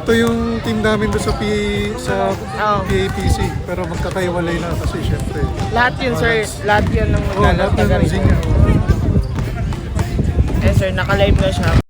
Ito yung team namin doon sa Oo. PAPC, pero magkakaiwalay na kasi syempre. Lahat yun, sir. Lahat yun ng Oh, lahat naglalagay ng rito. Zing. Eh, sir, naka-live na siya.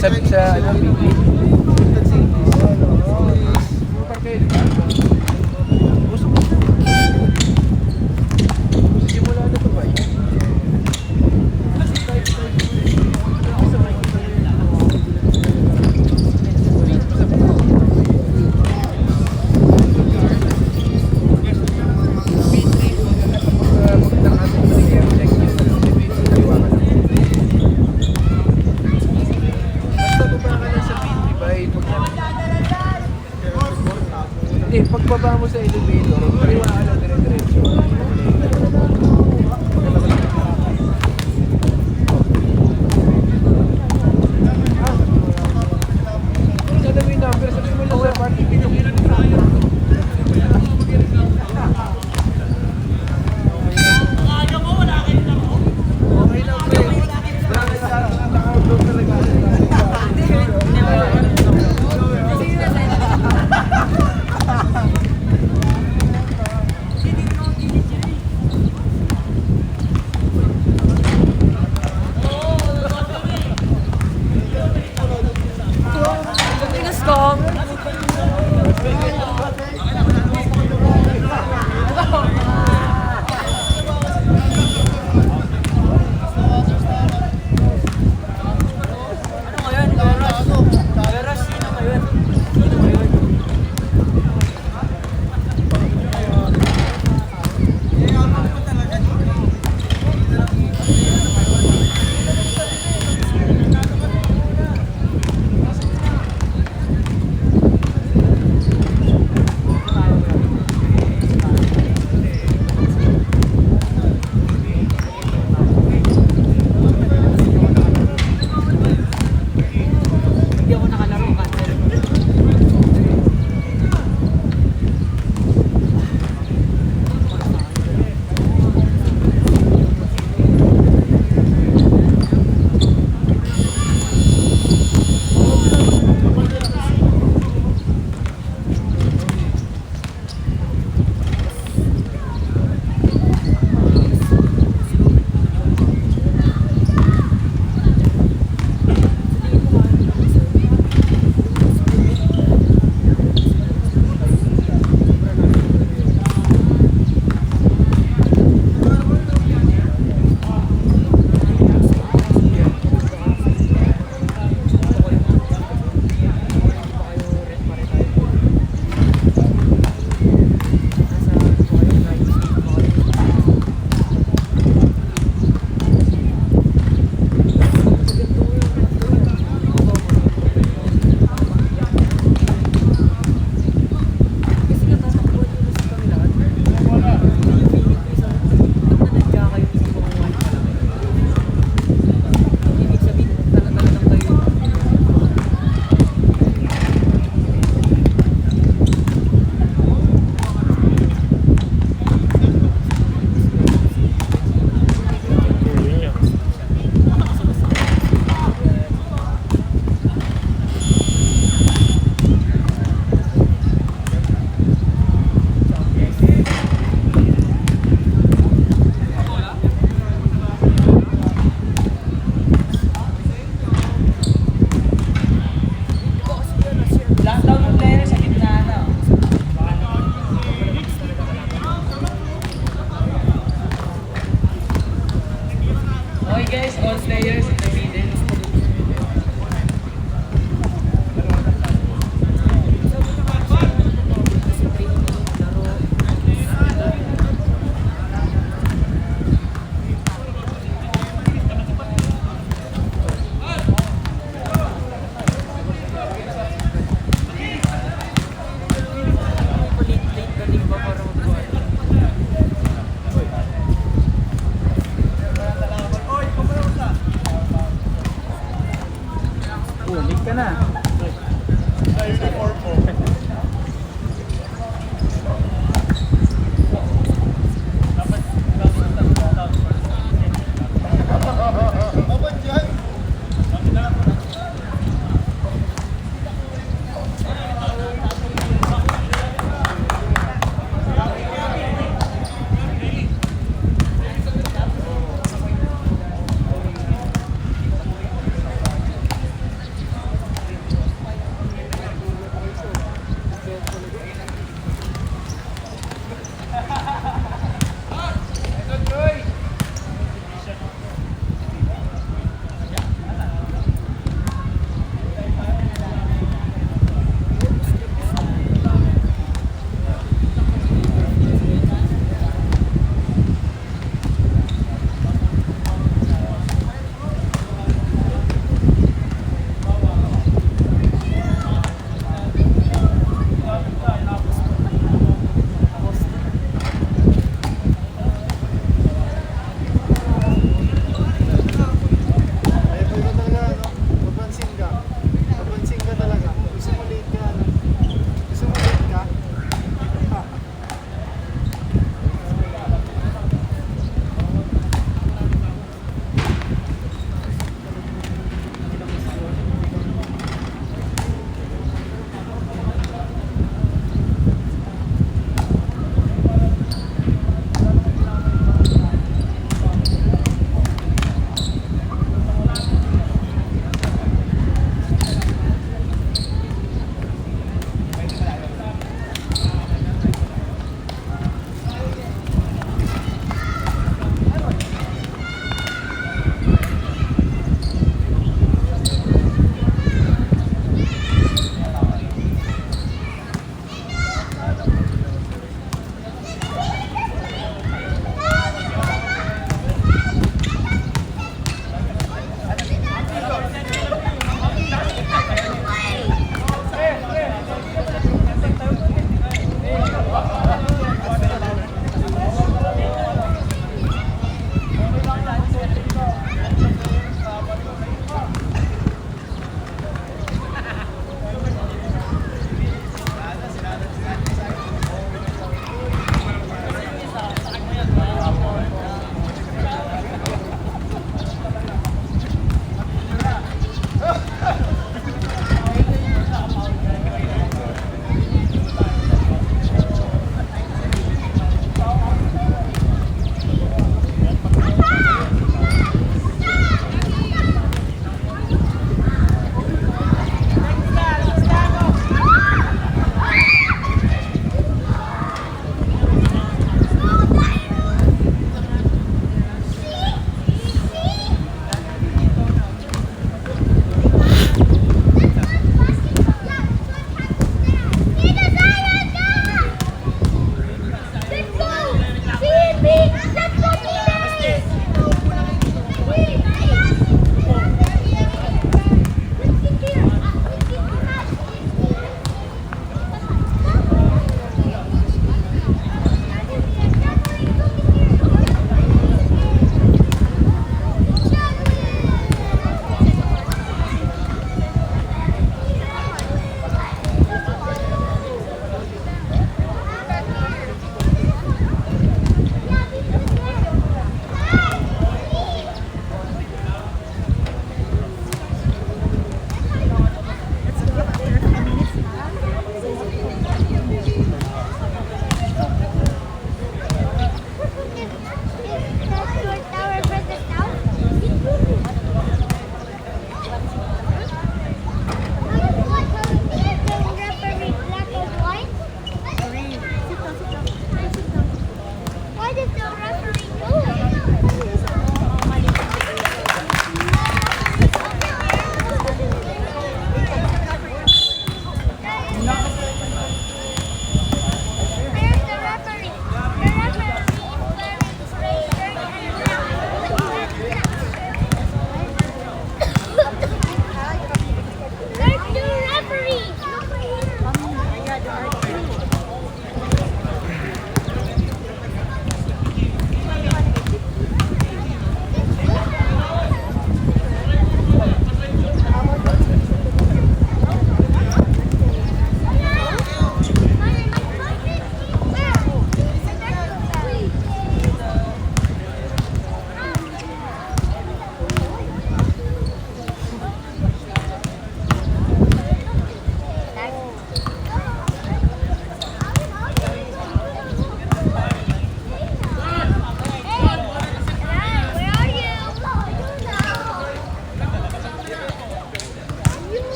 sa ano, Bigli. Simula na to ba? Hindi, pagbaba mo sa elevator, kaliwa ka lang dire-diretso. Sabi mo yung number, sabi mo lang sa parking dito. Okay lang, pre. Naka-upload talaga.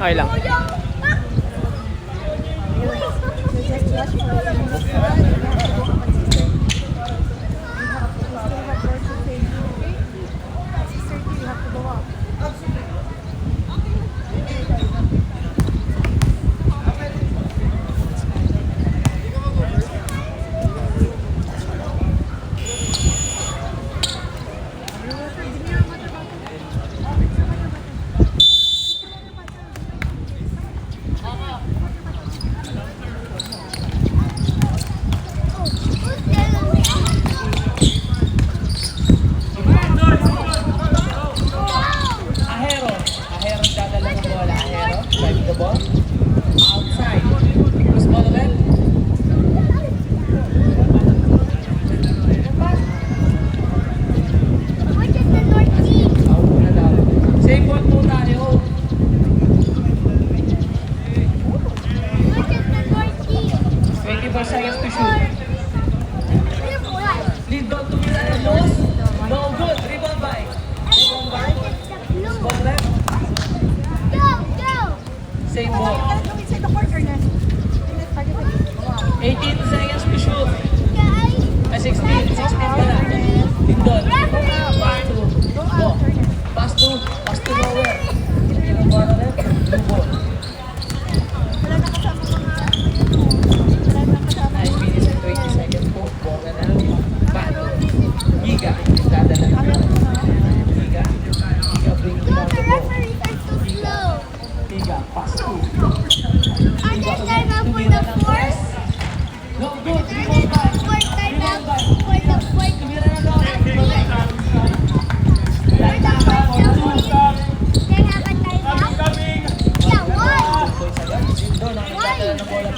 Okay lang. Ahero. Ahero ang dadala ng bola. Ahero. Drive the ball. Outside. Cross ball ulit. Out na daw. Same ball po tayo. 24 seconds to shoot. Lead ball to Mira and Luz. No good. Rebound by. Ball left. Same ball. 18 seconds to shoot. 16 ka na. Lindon. Pass to nowhere. Ball left. Blue ball. Nice finish at 20 seconds po. Ball na na. Back. Giga. Dadala. Giga. Giga bring it down the ball. Giga. Pass to. No good. Rebound by. Rebound by. Tumira na daw. Lindon. Nakikita ng bola.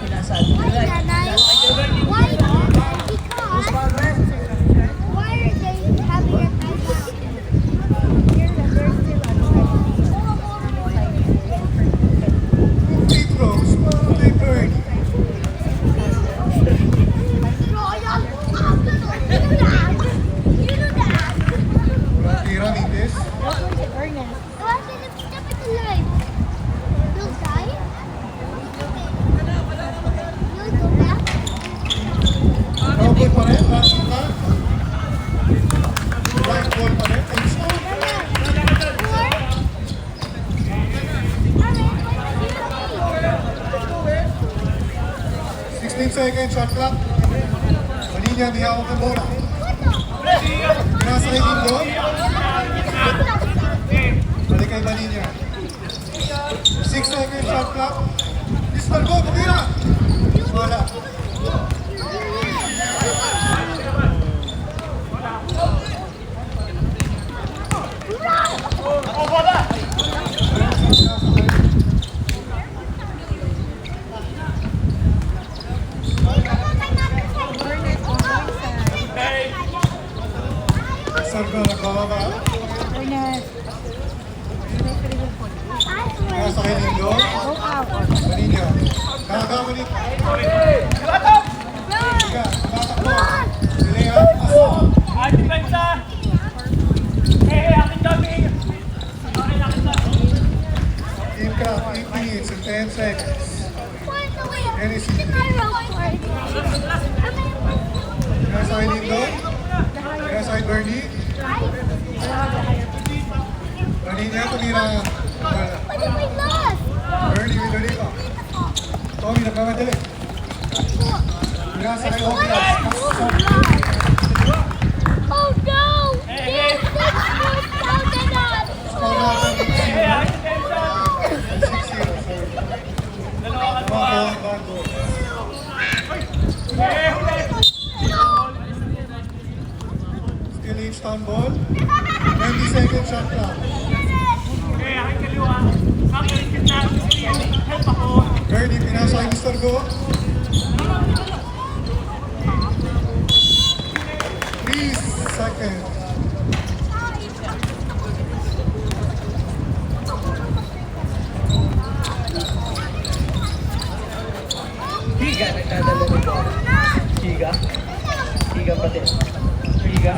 Pinasa. Free throws. Play Bernie. Ramírez. No good pa rin. Last shot na. Right ball pa rin. And so, 16 seconds shot clock. Manila may hawak ng bola. Nasa kay Lindon. Balik kay Manila. 6 seconds shot clock. Pistol go, kumira! Wala. Sargo nagbababa. Nasa kay Lindon. Manila. Nakagamanit. Siga, tumatakbo. Pilea, pasok. Team Craft, 8 minutes and 10 seconds. Nasa kay Lindon. Nasa kay Bernie. Manila, tumira. Bernie, may dali pa. Tommy, nagmamadali. Nasa kay Hawkins. Oh no! This was counted on! Score natin 6-0. 6-0, sorry. Bago. Still H-Town ball. 20 seconds shot clock. Bernie, pinasa kay Mr. Go. 3 seconds. Higa, nagdadala ng bola. Higa. Higa pa din. Higa.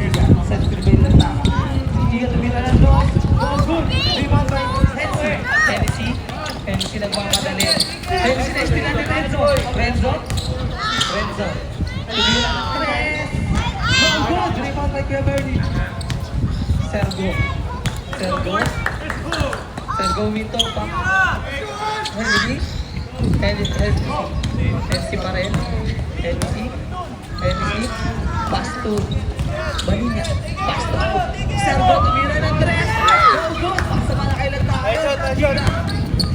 Higa. Set prevail lang tama. Higa tumira ng doon. Oh, good. Rebound by nagmamadali. Ayun si next pin natin, Renzo. Renzo. Tumira ng tres. No good. Rebound by Kuya Bernie. Sergo Mito pa. Henry pa rin. Henry. Pass to Balinga. Pass to Sergo, tumira ng tres. No good. Pass sa malakay lang tayo.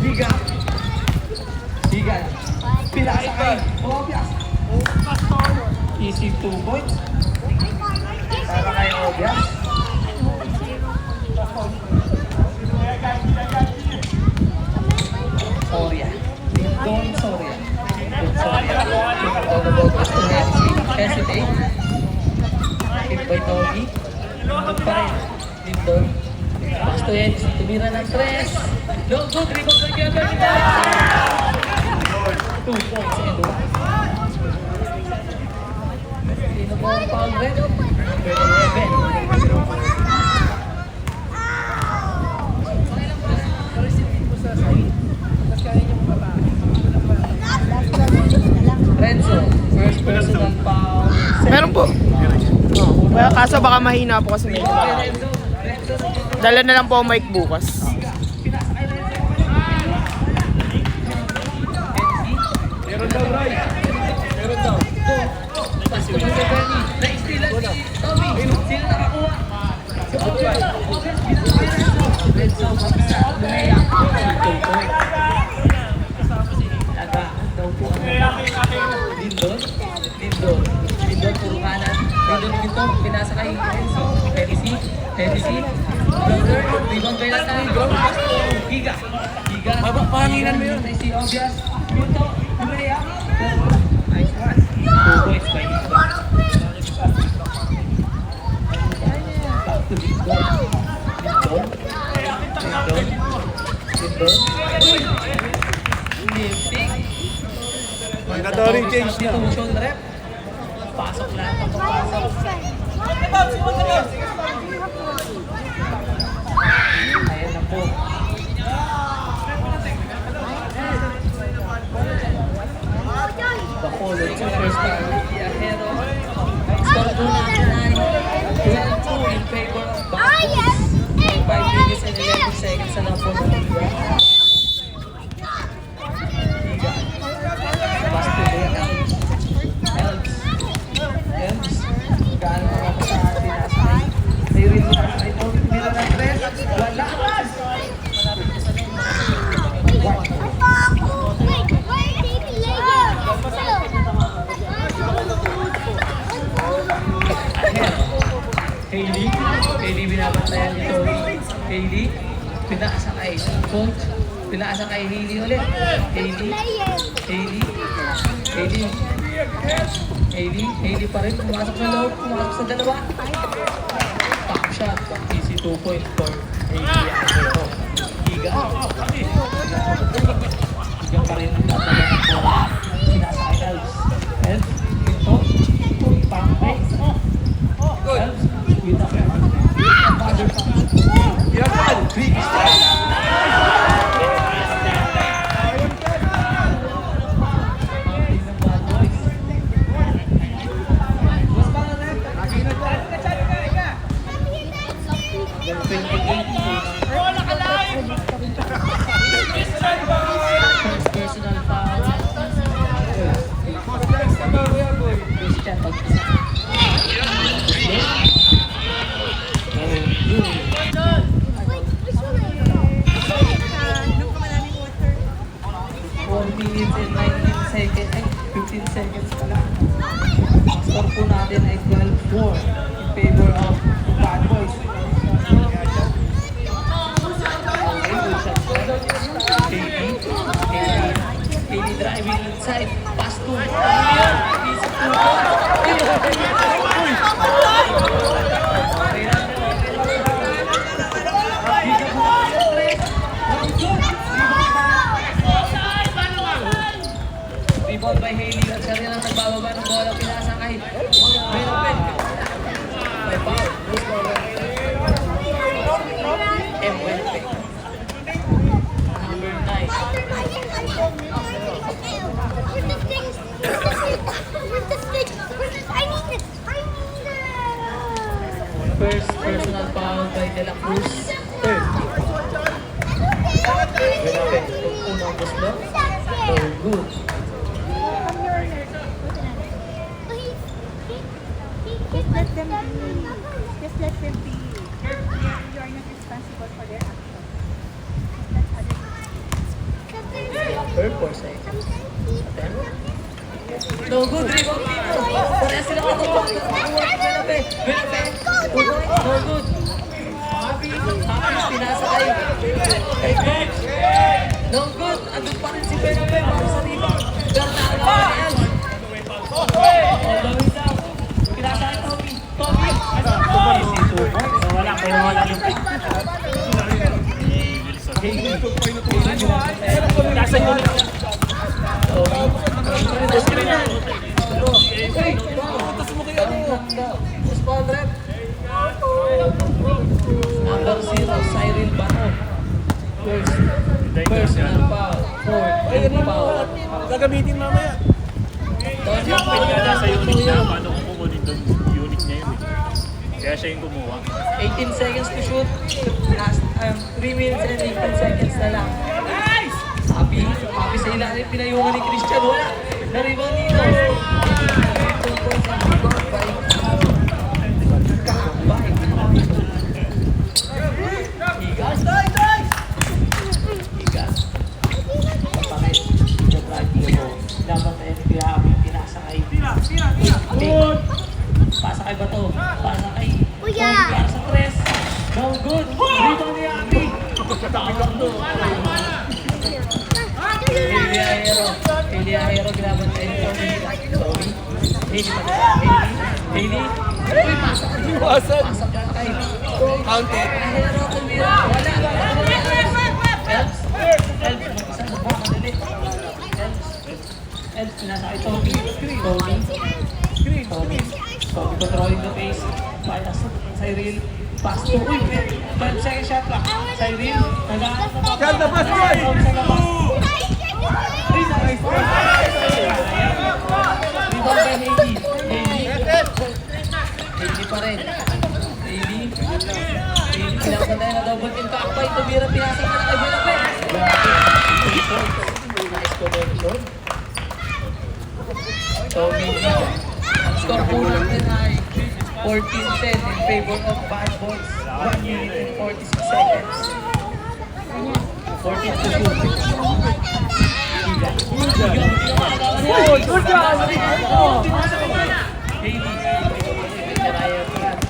Higa. Pilasa kay Obias. Easy 2 points. Para kay Obias. Soria. Don Soria. Hesitate. Hit by Togi. Lindon pa rin. Lindon. Pass to Hensi. Tumira ng tres. No good. Rebound by Kuya Bernie. 2 points and 1. Sino po ang foul red? Number 11. Renzo, first personal foul. Meron po. Kaya kaso baka mahina po kasi medyo. Renzo. Dala na lang po ang mic bukas. Meron daw, Ray. Meron daw. Pass to Mr. Bernie. Na-stealan si Tommy. Sino nakakuha? Si Obias. Renzo, Mapisa. Lumea. Two point. Laga. Daw po ang Lindon. Puro kanan. Lindon dito. Pinasa kay Renzo. Hennessy. Blogger. Rebound by Latay. Giga. Pahanginan mo yun. Si Obias. Mito. Lumea. Nice one. 2 points by Lindon. Back to Lindon. Lifting. Mandatory change na. Substitution rep. Pasok lang. Papapasok. Ayan na po. Bacolod sa first time. Viajero. Score po natin ay 12-2 in favor of Bacos. 5 minutes and 11 seconds na lang po na Liga. Pass to the Elms. Gaano mga pa sa atin asay. May rin na asay. Tumira ng tres. Wala. Hailey binabantayan ni Tony. Hailey, pinaasa kay Coach. Pinaasa kay Hailey ulit. Hailey pa rin. Pumasok sa loob. Pumasok sa dalawa. Top shot. Easy 2 points for Hailey. Higa. Higa pa rin. Pinaasa kay Elves. Elves. Ito. Pang-face. Elves. With a father pass. Big strike. Personal foul. Christian pag-isa. Minutes and 19 seconds, ay 15 seconds pala. Score po natin ay 12-4 in favor of Bad Boys. Hailey driving inside, pass to rebound by Hailey at siya rin ang nagbababa ng bola. Pinasa kay Benopel. May foul. M. Number 9. First personal foul by De La Cruz. Third. Grabe. Unang gusto. So good. Just let them be. Just let them be. You are not responsible for their actions. That's other Third, 4 seconds. No good. Rebound dito. Wala sila katapos. Benape. No good. Happy. Pinasakay. Kay coach. No good. Andun pa rin si Benape. Para sa rebound. Pero nakalawa na yan. All the way down. Pinasakay Tommy. Tommy. Easy 2 points. Wala yung nasa yun. Number 0, Cyril Bato. Personal foul. Fourth foul. Gagamitin mamaya. Nasa unit niya, paano kung kukunin doon unit niya yun? Kaya siya yung kumuha. 18 seconds to shoot. Last 3 minutes and 18 seconds na lang. Happy sa ilalim, pinayungan ni Christian. Wala. Na-rebound dito. 2 points ang rebound by Kakambay. Higas. Kapangit. Drive the ball. Laban tayo ni Kuya Happy. Pinasakay. Pasakay ba to? Pasakay. Kuya! Para sa tres. No good. Rebound ni Happy. Tawag to. Eliahero, ginaban tayo ni Tommy. Hailey. Uy, pasok ka dito. Pasok ka kay. Counted. Eliahero, tumira. Wala. Elps. Mag-isa na ba? Madali. Elps, pinasakay Tommy. Tommy controlling the pace. Pass to Cyril. Pass to, 12 second shot clock. Cyril, nag-aanap na pa. Ganda pass, boy! Rebound kay Hailey. Hailey pa rin. Hailey, pinapantay na double team kakbay. Tumira, pinasa pa na kay Benape. Nice connection. Tommy G. Ang score po natin ay 14-10 in favor of Bad Boys. 1 minute and 46 seconds. 14 to shoot.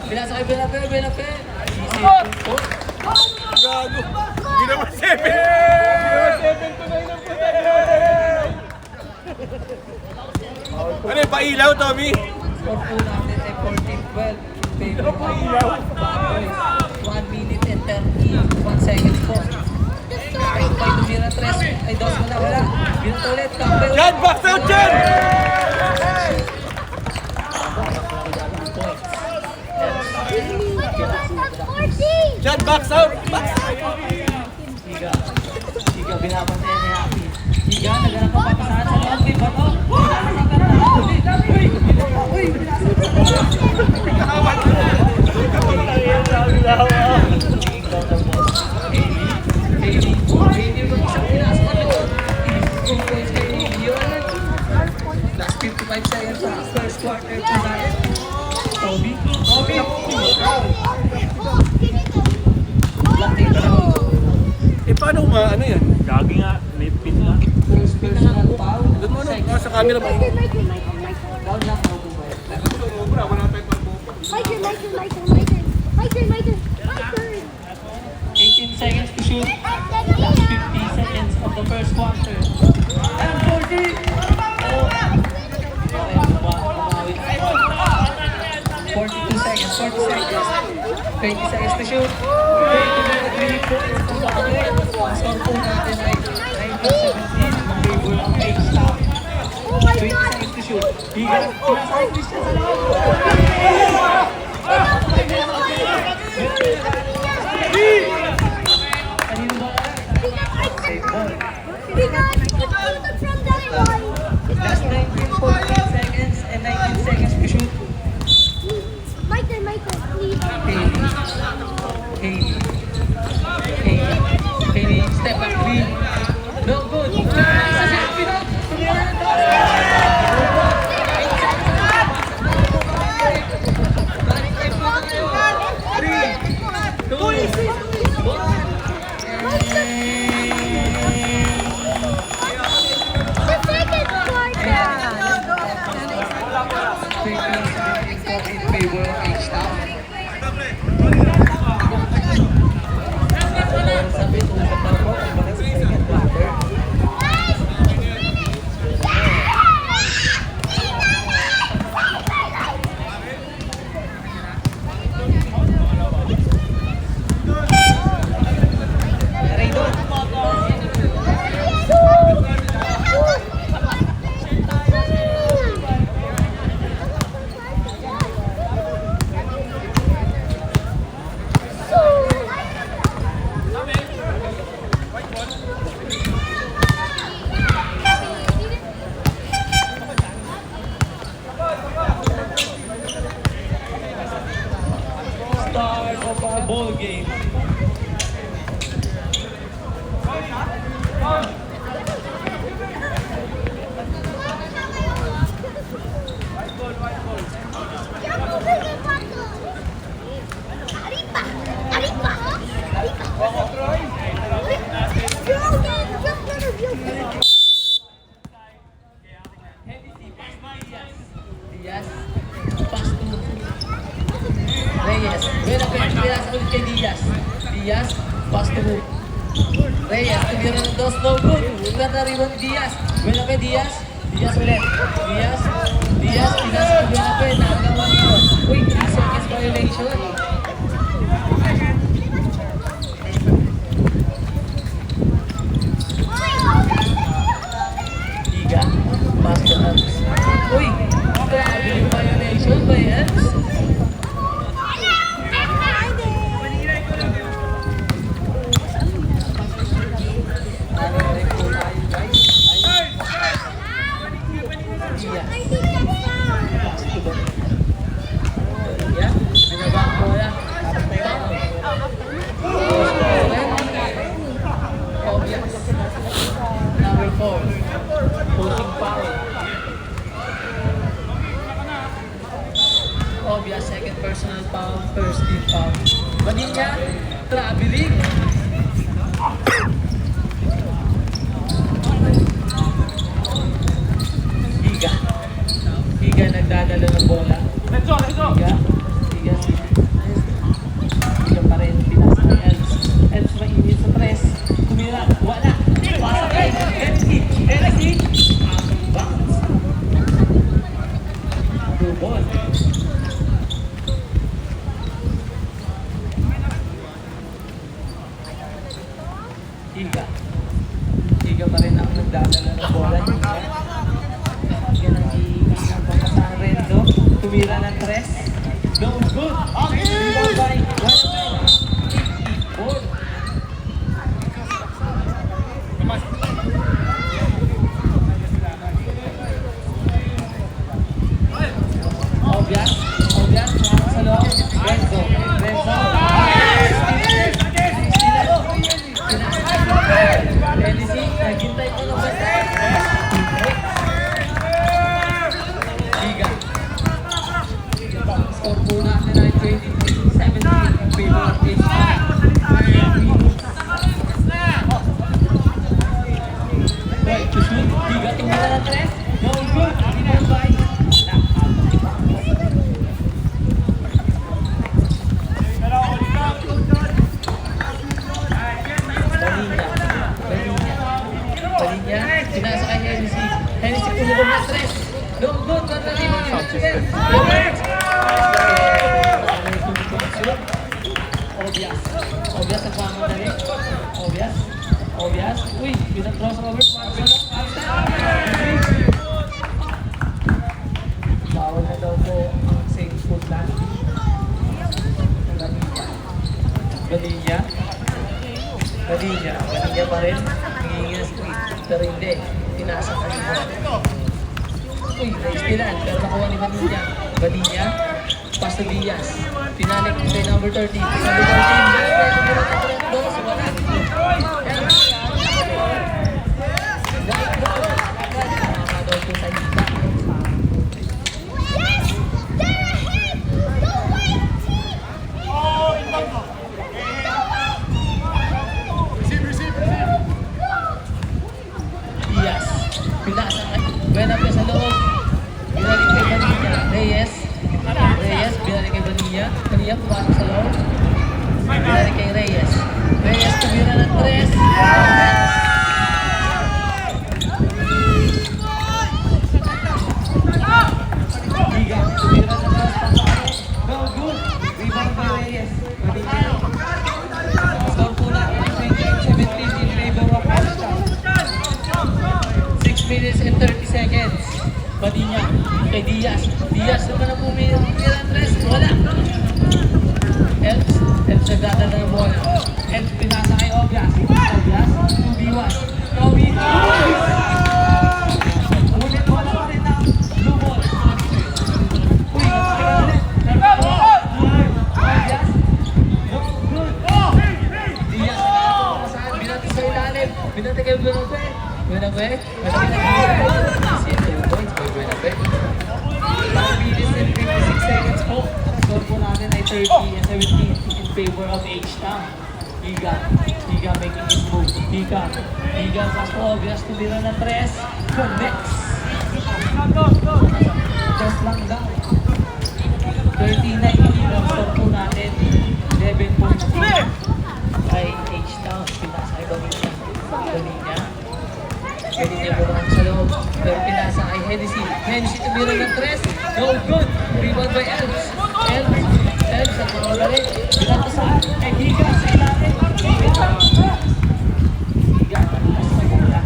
Pinasa kay Benape. Easy. Gago. Ginawa 7. Ano yung pailaw, Tommy? Score po natin ay 14-12 in favor of Bad Boys. 1 minute and 31 seconds po. Kahit pa tumira 3 ay 2 na wala. Ginto ulit. Jan, box out, Jan! Jan, box out! Box out! Higa, binabantayan ni Happy. Higa, naghanap pa papasahan sa loob. Kay Bato. Last 55 seconds sa first quarter po natin. Toby. Eh, paano ano yan? Gagi nga, may pin na. First personal foul. Doon mo sa camera ba? Down lang ako po ba? 18 seconds to shoot. Last 50 seconds of the first quarter. And 40! Oh. Okay, 42 seconds, 40 seconds. 20 seconds to shoot. 3 points to the other. Ang score po natin ay 19-17 in favor of H-Town. 20 seconds to shoot. Higa. Pinasakay Christian sa loob. Kanino ba? Safe ball. from that line. Last 19.8 seconds and 19 seconds to shoot. Michael, please. Haley, step back three. No good. Sa Filipino, tumira na daw. Three, two, one. The second quarter. In favor of H-Town. Sabi ito sa tao, ibalik sa second quarter. Raydon. Start of our ball game. Diaz, pass to Reyes. Buena pinasa ulit kay Diaz. Diaz, pass to Reyes. Tumira ng dos, no good. Nagtatariwan ni Diaz. Buena kay Diaz. Diaz ulit. Diaz, pinasa kay Buena kay. Nakagawa nito. Uy, 3 seconds violation. Liga, pass to Ems. Uy, grabe yung violation by Ems. Number 4, pushing foul. Obvious, second personal foul, first team foul. Vanilla, traveling. Higa nagdadala ng bola. Higa pa rin, pinasa kay Elms. Elms mainit sa press. Tumira, wala. Pasa kay Elsie. Out of bounds. Blue ball. Higa pa rin ang nagdadala ng bola. Yan ang iigang sa Rendo. Tumira ng tres. No good. Rebound by Juan. 54. Obvious, sa loob. Renzo. Elsie, naghintay ko ng basta. Liga. Score po natin ay 20-17 in favor of H-Town. Right to shoot. Liga, tumira na tres. No good. Rebound by Balinya, pinasa kay Hennessy. Hennessy pulubog na stress. No good, Catalina. Obvious ang pamadali. Obvious. Uy, pinag-crossover. Bawal na daw po ang safe foot lang. Balinya pa rin. Nangingi na si Quick. Pero hindi. Uy, naispilan. Pero nakuha ni Vanilla. Vanilla, pass to Diaz. Pinalik kay number 13. Number 13. Dos, wala. Nakakadol po sa Higa. Diaz. Pinasa kay Buenapia sa loob. Binalik kay Vanilla. Reyes. Reyes, binalik kay Vanilla. Vanilla pumasok sa loob. Binalik kay Reyes. Reyes tumira ng 3. Higa, tumira ng 3. No good. Rebound by Reyes. Vanilla. Score po na 17 in favor of All-Star. 6 minutes and 30 seconds. Padilla kay Diaz. Diaz naman ang pumira ng 3. Wala. Elps nagdadala ng bola. Elps pinasa kay Obias. Obias, 2v1. Kobe. Ulit bola pa rin ng blue ball. Uy, ulit. Obias. Good. Diaz nagdadala binati sa ilalim. Binati kay Buenape. Buenape. Buenape. 2 points by Buenape. 5 minutes and 56 seconds po. Score po natin ay 30 and 17 in favor of H-Town. Higa making his move. Higa pass to Obias, tumira ng 3. Connects. Just lang daw. 39 ang score po natin. 11 points ay H-Town. Pinasa kay Dominia. Pwede niya bumahan sa loob. Pero pinasa kay Hennessy. Hennessy tumira ng 3. No good. Rebound by Elps. Elps ang mga ulit. Pinata sa kay Higa sa ilalim. Higa. Mas maganda.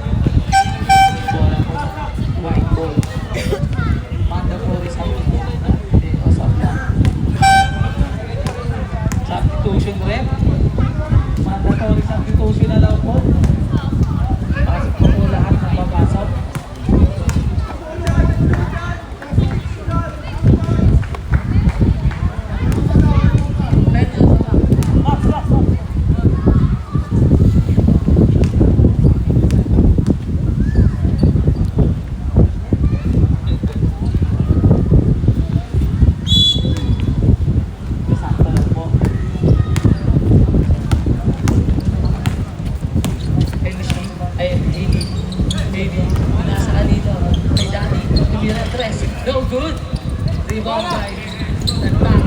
Bola po. White ball. Mandatory substitution rep. Mandatory substitution na lang po. Pasok po lahat ng papasok. No good! Rebound by Nagtaka.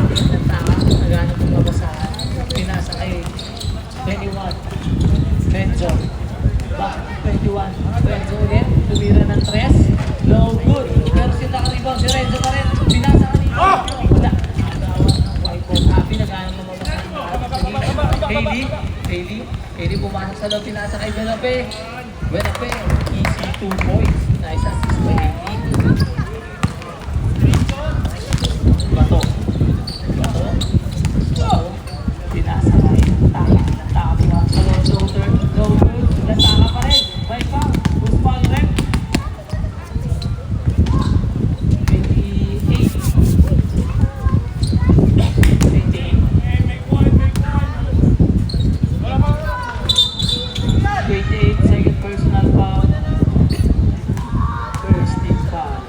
Naghanap ng mabasahan. Pinasa kay 21. Renzo. Back 21. Renzo ulit. Tumira ng 3. No good. Pero sila ka-rebound. Si Renzo pa rin. Pinasa kanina. Wala. Nagawa ng white ball. Happy naghanap ng mabasahan. Hailey pumasok sa loob. Pinasa kay Buenape. Easy 2 points. Nice assist by Hailey. Bato. Pinasa kay Nagtaka pumasok sa loob. Floater. No good. Nagtaka pa rin. Right back. Who's ball rep? 28 second personal foul. First team foul.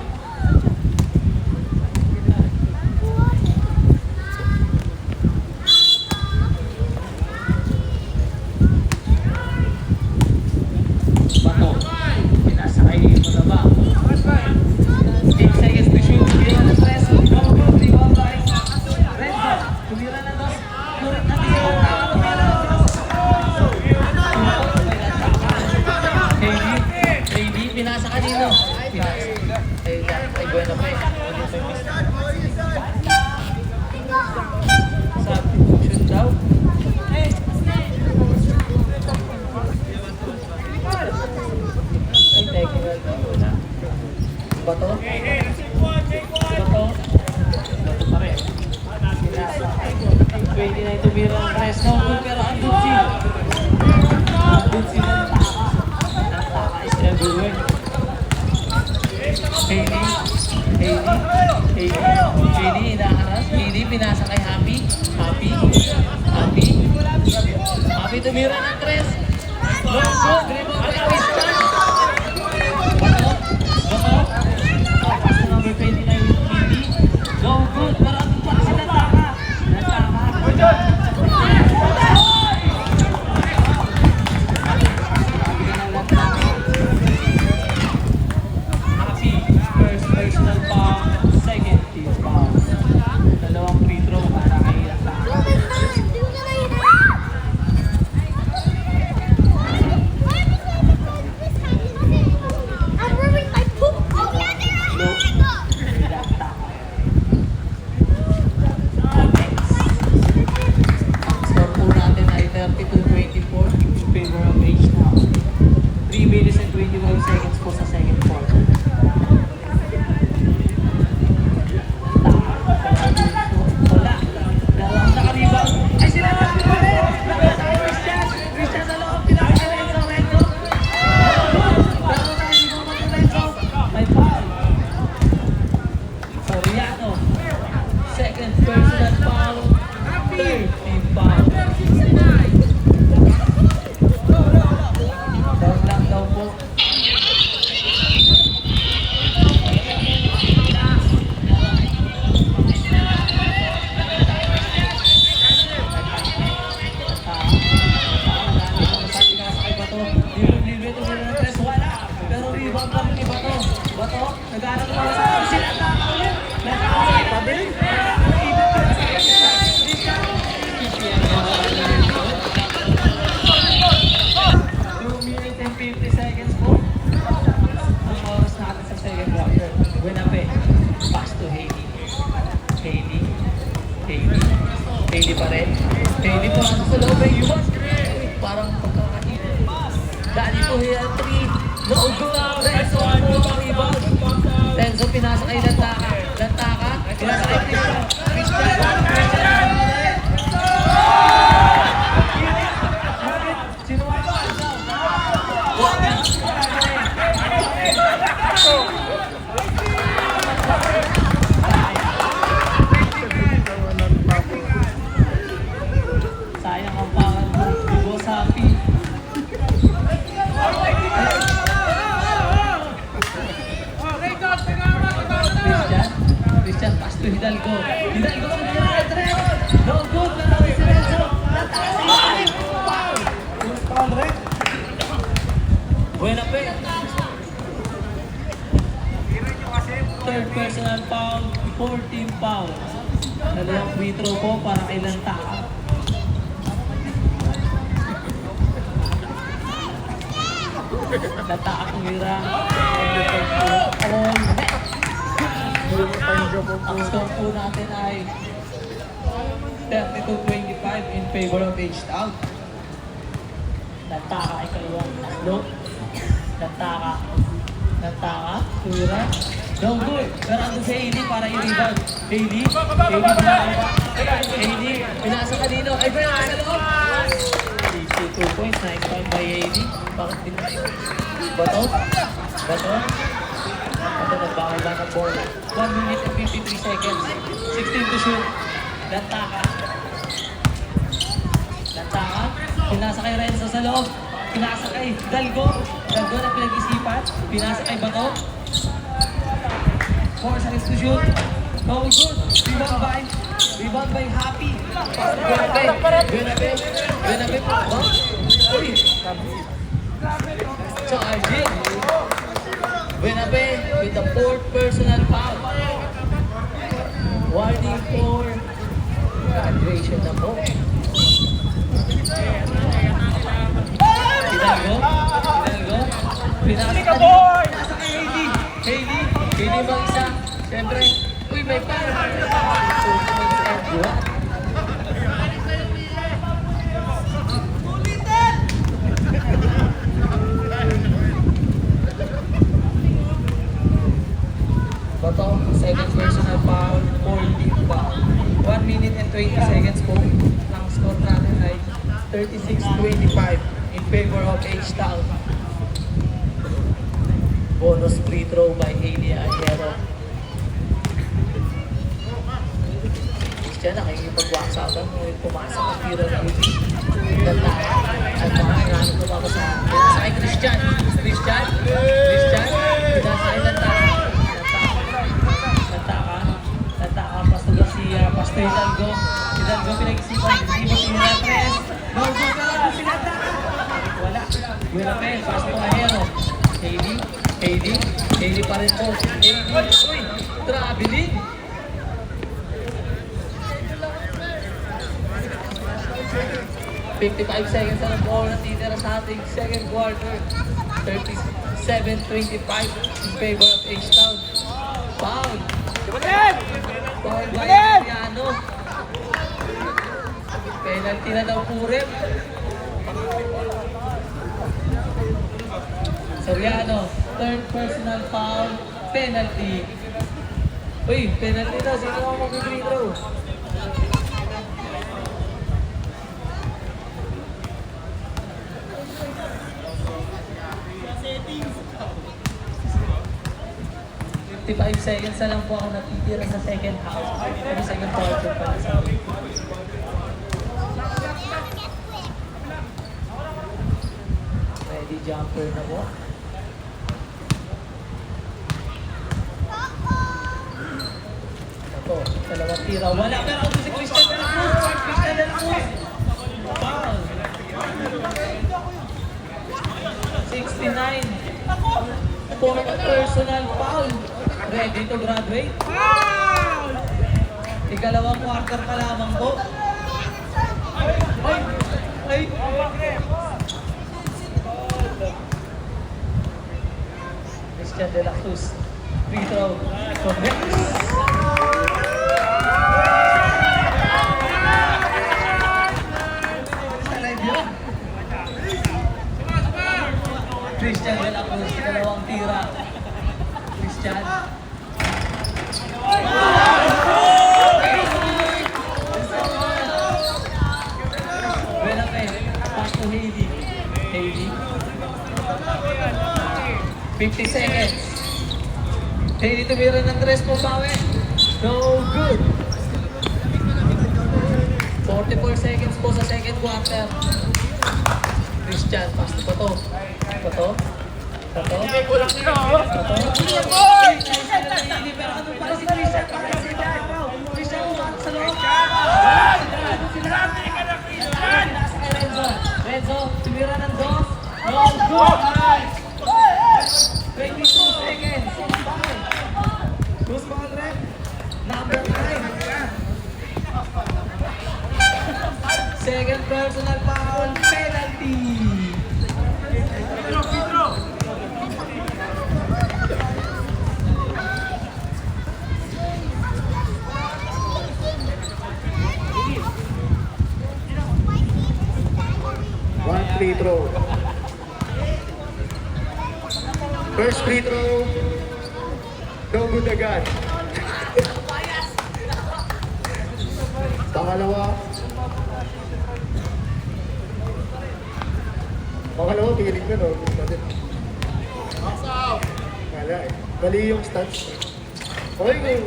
Bato. Pinasa kay Manaba. 8 seconds to shoot. Tumira ng 3. No good. Rebound by Renzo. Tumira ng 2. Kurit natin sa Nagtaka. Tumira ng 3. Hailey, pinasa kanino? Pinasa. Ay Buenape. Substitution daw. Ay, technical daw. Bato? Bato pa rin. Pinasa. 29 tumira ng 3. No good, pero ang dutsi. Ang dutsi ng Nagtaka. Nagtaka is everywhere. Hailey Hailey, inaharas. Hailey, pinasa kay Happy. Happy tumira ng tres. Long good, rebound by Christian. Bato. Pass to number 29, Hailey. Long good, pero ang pa si Lataka. Happy, first personal foul, second team foul. Dalawang free throw para kay Lataka. I'm ruining my poop. Oh, yeah, Score po natin ay 32-24 in favor of H-Town. 3 minutes and 21 seconds po sa second quarter. Wala. Dalawang nakaribang. Ay, sila na! Christian sa loob. Pinaka-Renzo. Dalawang nakaribang ng Renzo. May foul. Soriano. Second personal foul. Third team foul. Foul lang daw po. Pero rebound pa rin ni Bato. Bato, nag-aaral mo sa sila. Pabili. 2 minutes and 50 seconds po. Ang oras natin sa second quarter. Buenape. Pass to Hailey. Hailey pa rin. Hailey po nasa sa loob ay iwan. Parang pagkakain. Dali po here 3. No good. Renzo po ang rebound. Renzo pinasa kay Lantaka. Pinasa kay Christian. Sino ang sayang ang pangal mo. Boss Happy. Christian, pass to Hidalgo. Hidalgo ang nire-retress. No good. Natawid si Renzo. Nataas si Happy. Buenape. Third personal foul, 14 foul. Dalawang free throw po para kay Lantaka. Lantaka kumira. Ang score po natin ay 32-25 in favor of H-Town. Lantaka ay kaliwang taslo. Lantaka, kumira. No good. Pero ando si Hailey para i-rebound. Hailey, pinasa kanino. Ay, pinasa sa loob. 2 points, nice point by Hailey. Bakit din na Bato, nagbakal ba ng ball. 1 minute and 53 seconds. 16 to shoot. Lantaka, pinasa kay Renzo sa loob. Pinasa kay Dalgo na pinag-isipan. Pinasa kay Bato. 4 seconds to shoot. No good. Rebound by Happy. Buenape. Uy. So Arjun. Buenape with the 4th personal foul. Warning for graduation na po. Hidalgo. Pinasa kay Hailey bang isa? Siyempre, uy, may foul. So, mag-end. Bato, second personal foul, 4 foul. 1 minute and 20 seconds po. Ang score natin ay 36-25 in favor of H-Town. Bonus free throw by Hailey Ayero. Christian, nakikipag-waksakan mo, pumasok ang tira ng UP. Lantakan. At makakaranan ko pa sa pinasakay Christian. Christian. Pinasakay lantakan. Lantakan. Pasto Garcia. Pasto Hidalgo. Hidalgo pinag-isipan. Hindi mo sinilapres. No, pinatakan. Wala. Guilapel. Pasto Ahero. Hailey pa rin po. Uy, traveling. 55 seconds na lang po natitira sa ating second quarter. 37-25 in favor of H-Town. Foul! Foul by Soriano. Penalty na daw po rin. Soriano, third personal foul, penalty. Uy, penalty na. Sino ang mag-free throw? Five seconds na lang po ako natitira sa second half. Second quarter pala sa akin. Ready jumper na po. Ito, dalawang tira. Wala, pero ako si Christian de la Cruz. Christian de la Cruz. Foul. 69. Fourth personal foul. Ready to graduate. Foul! Ikalawang quarter pa lamang po. Ay! Christian de la Cruz. Free throw. Correct. Christian de la Cruz, dalawang tira. Christian. Buenafe, pass to Hailey. 50 seconds. Hailey tumira ng 3 po bawi. No good. 44 seconds po sa second quarter. Christian, pass to Pato. Pato? Hindi ko lang nila, oh! Pato? Pero ano pala si Christian? Christian, umakot sa loob! Renzo, tumira ng 2. No good! 22 seconds! Who's ball rep? Number 9. Second personal foul, penalty! One free throw. First free throw. No good agad. Pangalawa, piling na, no? Wala eh. Mali yung stats. Okay, go.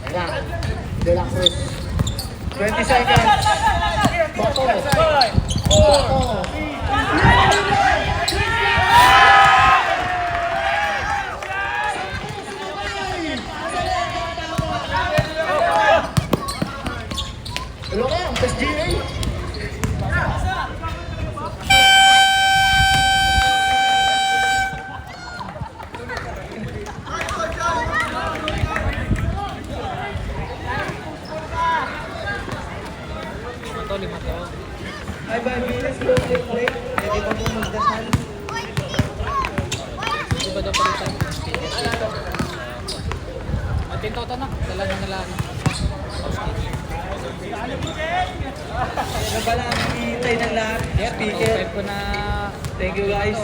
Ayan. De La Cruz. 20 seconds. Bato. Bato. Hello ka, SGA. Ay, 5 minutes po take break. Pwede pa po magdasal. Di ba daw palitan? At yung toto na, dala na lang. Ano ba lang hihintay ng lahat? Speaker. Thank you guys.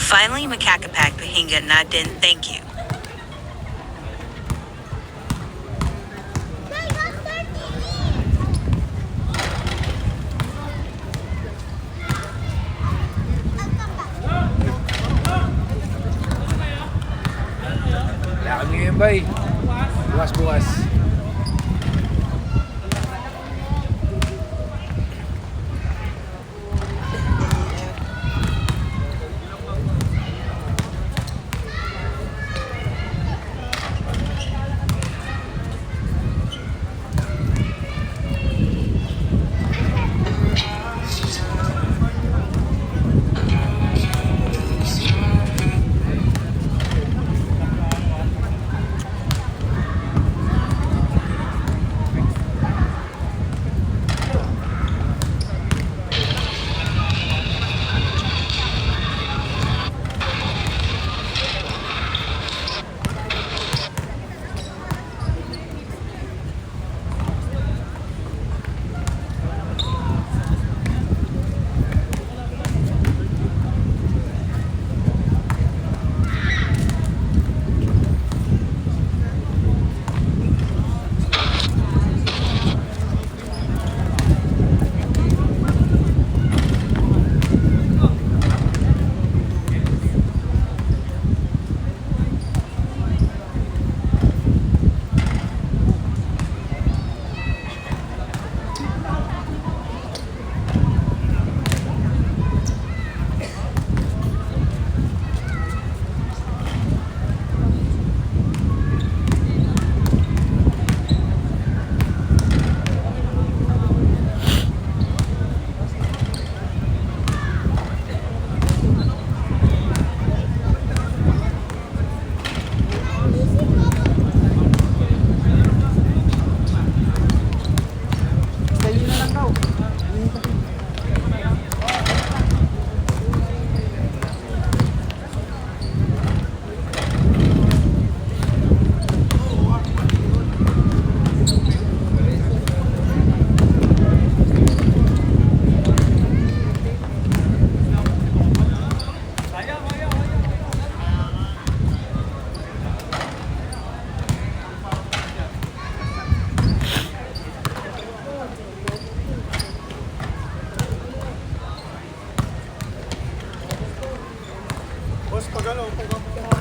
Finally, Makakapak Pahinga na din, thank you. Lakad ngayon, bay. Bukas.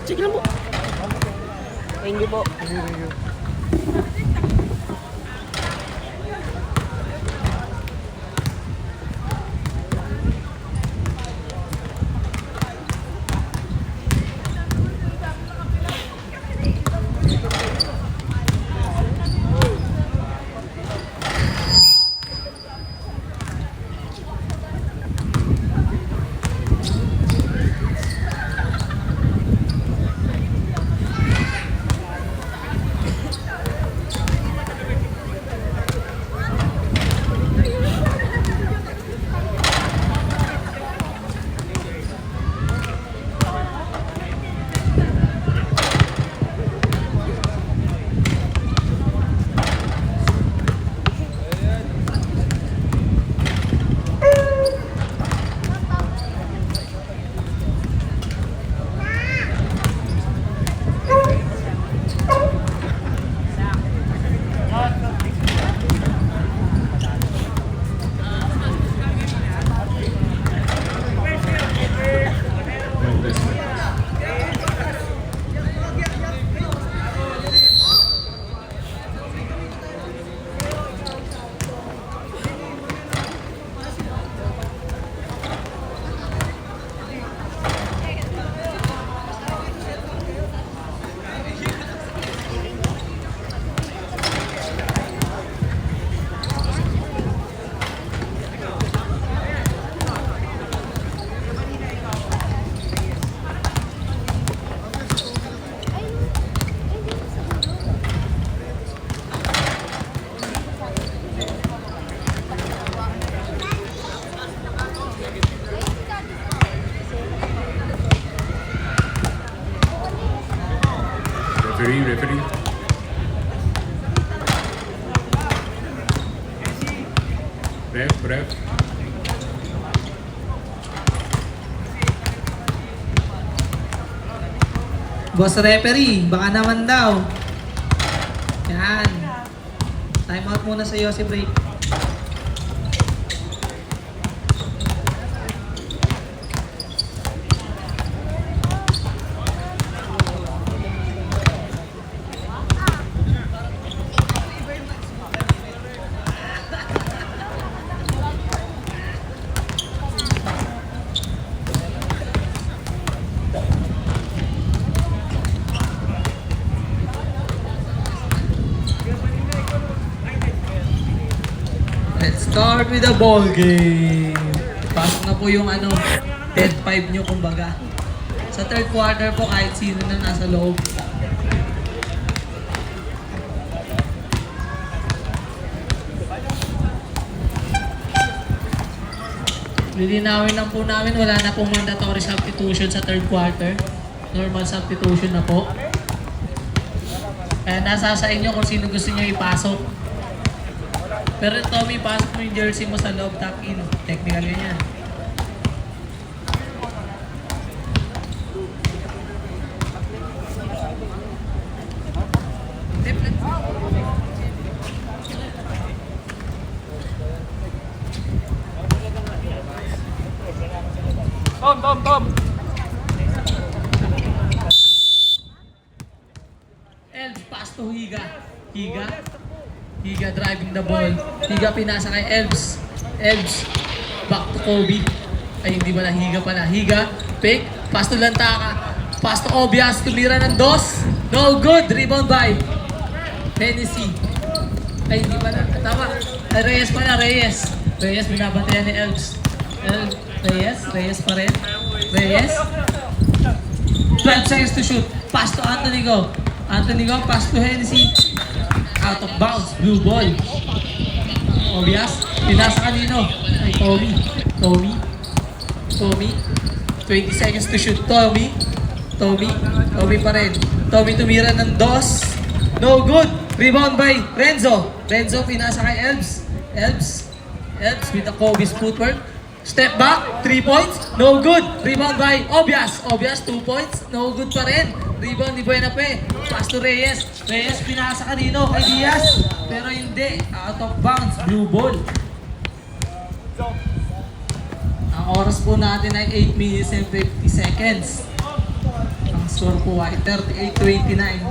Sige lang po. Thank you po. Referee. Ref. Boss referee, baka naman daw. Yan. Time out muna sa Yossi break. Let's start with the ball game. Pasok na po yung dead 5 nyo kumbaga. Sa third quarter po kahit sino na nasa loob. Lilinawin lang po namin, wala na pong mandatory substitution sa third quarter. Normal substitution na po. Kaya nasa sa inyo kung sino gusto nyo ipasok. Pero Tommy, pasok mo yung jersey mo sa loob, tuck in. Technical yun yan. Tom! Elves, pass to Higa. Higa driving the ball. Higa pinasa kay Elves. Elves, back to Kobe. Ay, hindi pala. Higa pala. Higa, pick. Pass to Lantaka. Pass to Obias. Tumira ng dos. No good. Rebound by Hennessy. Ay, hindi pala. Tama. Ay, Reyes pala. Reyes, binabantayan ni Elves. Reyes pa rin. Reyes. 12 seconds to shoot. Pass to Anthony Go. Pass to Hennessy. Out of bounds. Blue ball. Obias. Pinasa kanino? Ay, Tommy. 20 seconds to shoot. Tommy pa rin. Tommy tumira ng dos. No good. Rebound by Renzo. Pinasa kay Elves with the Kobe's footwork. Step back, 3 points, no good. Rebound by Obias, 2 points, no good pa rin. Rebound ni Buenape. Pass to Reyes. Pinasa kanino? Kay Diaz. Pero hindi, out of bounds, blue ball. Ang oras po natin ay 8 minutes and 50 seconds. Ang score po ay 38-29.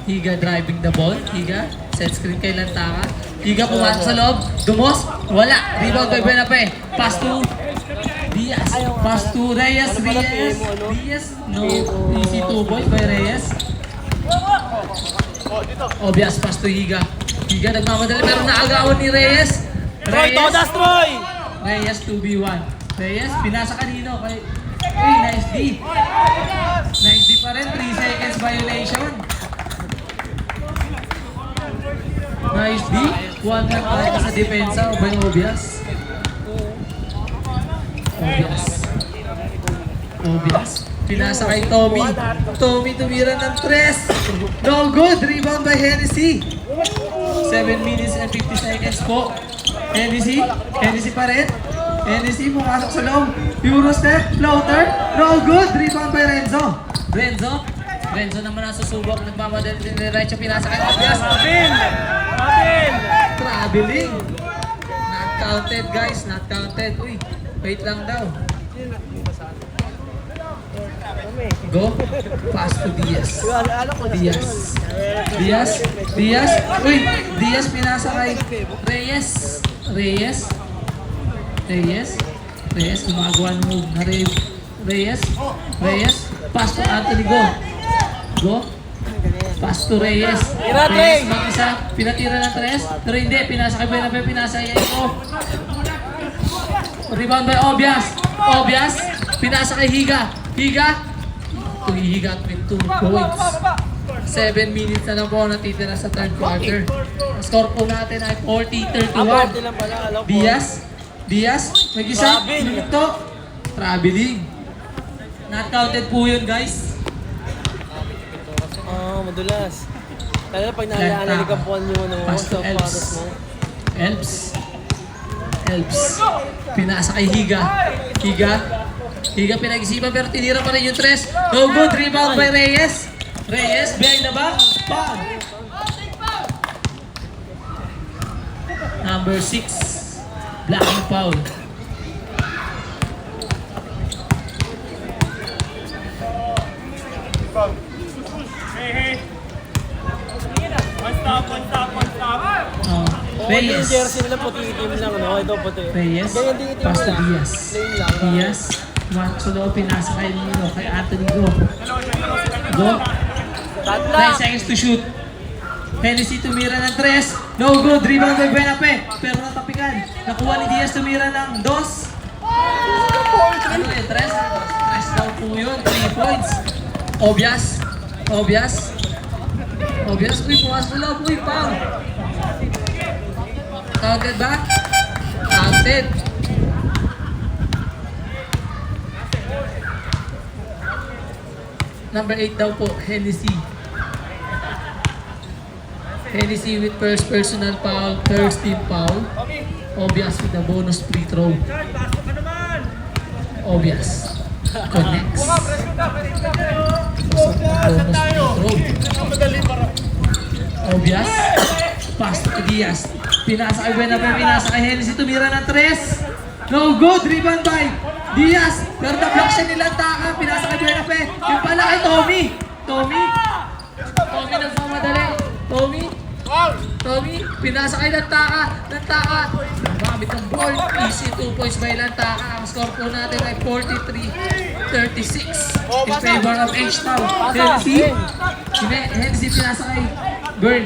Higa driving the ball. Higa, set screen kay Lantaka. Higa pumasok sa loob. Dumos, wala. Rebound by Buenape. Pass to Diaz. Pass to Reyes. No, easy 2 points by Reyes. Obias, pass to Higa. Higa nagmamadali pero naagawan ni Reyes. Reyes 2v1. Reyes, pinasa kanino? Nice D. Nice D pa rin. 3 seconds violation. Nice D. 1 man tayo sa depensa o ba yung Obias? Pinasa kay Tommy. Tommy tumira ng 3. No good. Rebound by Hennessy. 7 minutes and 50 seconds po. Hennessy pa rin. Hennessy pumasok sa loob. Euro step, floater. No good. Rebound by Renzo naman ang susubok. Nagmamadali din ni Recho. Pinasa kay Obias. Traveling. Not counted guys. Not counted. Uy, wait lang daw. Go. Pass to Diaz. Diaz. Uy, Diaz pinasa kay Reyes. Gumagawa ng move na Reyes. Pass to Anthony Go. Pass to Reyes mag-isa. Pinatira ng 3. Pero hindi. Pinasa kay Buenape. Pinasa kay Eko. Rebound by Obias. Pinasa kay Higa. Higa with 2 points. 7 minutes na lang po natitira sa third quarter. Ang score po natin ay 40-31. Diaz, mag-isa. Ito. Traveling. Not counted po yun guys. Madulas. Lalo pag naalala ni Kapuan yung Pass to sa paros mo. Elves Elves. Pinasa kay Higa. Higa pinag-isipan pero tinira pa rin yung tres. No good. Rebound by Reyes. Reyes behind the back. Foul. Number 6. Blocking foul. Reyes. Jersey nila puti itim lang, no? Ito puti. Reyes. Ganyan din itim Pass to nila. Diaz. Plain lang. Diaz. Matsulo, pinasa kay Nino, kay Anthony Go. Go. 9 seconds to shoot. Hennessy tumira ng 3. No good. Rebound by Benape. Pero natapikan. Nakuha ni Diaz tumira ng 2. Ano yun? 3 daw po yun. 3 points. Obvious. Uy, pumas mo lang. Uy, foul. Counted ba? Counted. Number 8 daw po, Hennessy. Hennessy with first personal foul, first team foul. Obvious with a bonus free throw. Obvious. Connects. Bonus free throw. Obvious. Pass to Diaz. Pinasa kay Benape, pinasa kay Hennessy. Tumira ng 3. No good. Rebound by Diaz. Pero na-block siya nilang taka. Pinasa kay Benape. Yung pala kay Tommy. Tommy nagmamadali. Tommy, pinasa kay Lantaka. Gamit ng ball. Easy 2 points by Lantaka. Ang score po natin ay 43-36 in favor of H-Town. Hennessy pinasa kay Bern.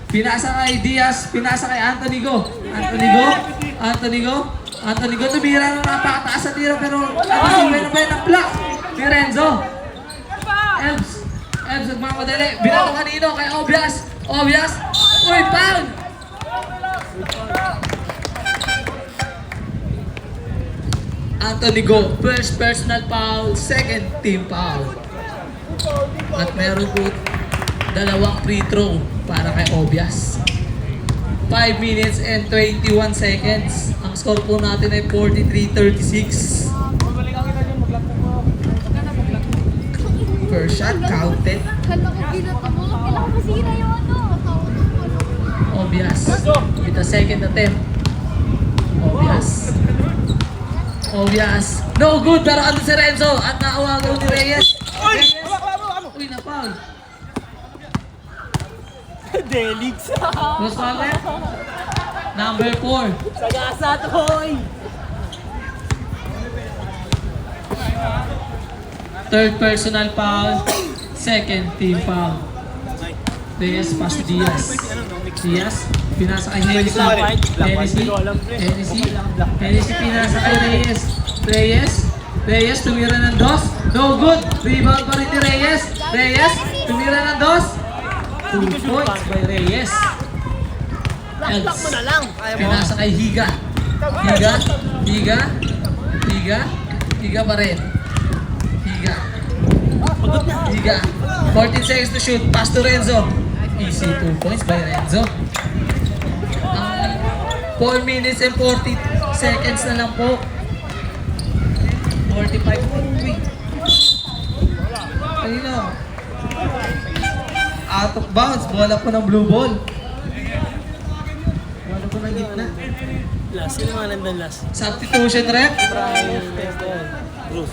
Pinasa kay Diaz. Pinasa kay Anthony Go. Anthony Go tumira ng napakataas sa tira pero ano ng block ni Renzo. Elves nagmamadali. Binato kanino kay Obvious. Uy, foul! Anthony Go, first personal foul, second team foul. At meron po 2 free throw para kay Obvious. 5 minutes and 21 seconds. Ang score po natin ay 43-36. First shot counted. Kala ko ginata mo. Kailangan masira yung ano. Obvious. With the second attempt. Obvious. No good pero ano si Renzo at naawagan ni Reyes. Uy, na-foul. Delix. Who's foul eh? Number 4. Sagasa to, hoy. Third personal foul. Second team foul. Reyes pass to Diaz. Pinasa kay Hennessy. Hennessy pinasa kay Reyes tumira ng 2. No good. Rebound pa rin ni Reyes. Tumira ng 2. 2 points by Reyes. Elves. Pinasa kay Higa. Higa pa rin. Higa. 14 seconds to shoot. Pass to Renzo. Easy 2 points by Renzo. 4 minutes and 40 seconds na lang po. 45. Ayun na. Out of bounds. Bola po ng blue ball. Bola po ng gitna. Last. Sino mga nandun last? Substitution rep. Bruce.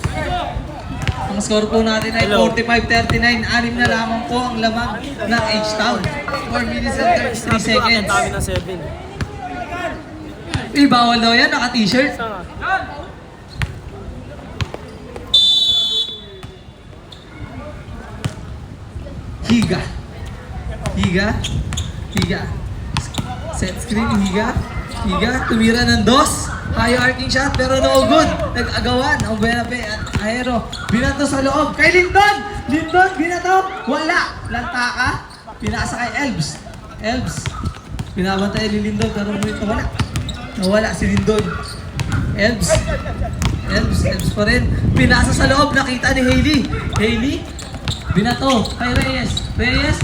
Ang score po natin ay 45-39. 6 na lamang po ang lamang ng H-Town. 4 minutes and 33 seconds. Kami ng 7. Bawal daw yan, naka-t-shirt. Higa. Set screen, Higa. Tumira ng 2. High arcing shot pero no good. Nag-agawan ang Benape at Aero. Binato sa loob. Kay Lindon, binato. Wala. Lantaka. Pinasa kay Elves. Binabantay ni Lindon pero wala. Nawala si Lindon. Elves pa rin. Pinasa sa loob. Nakita ni Hailey. Binato kay Reyes. Layup.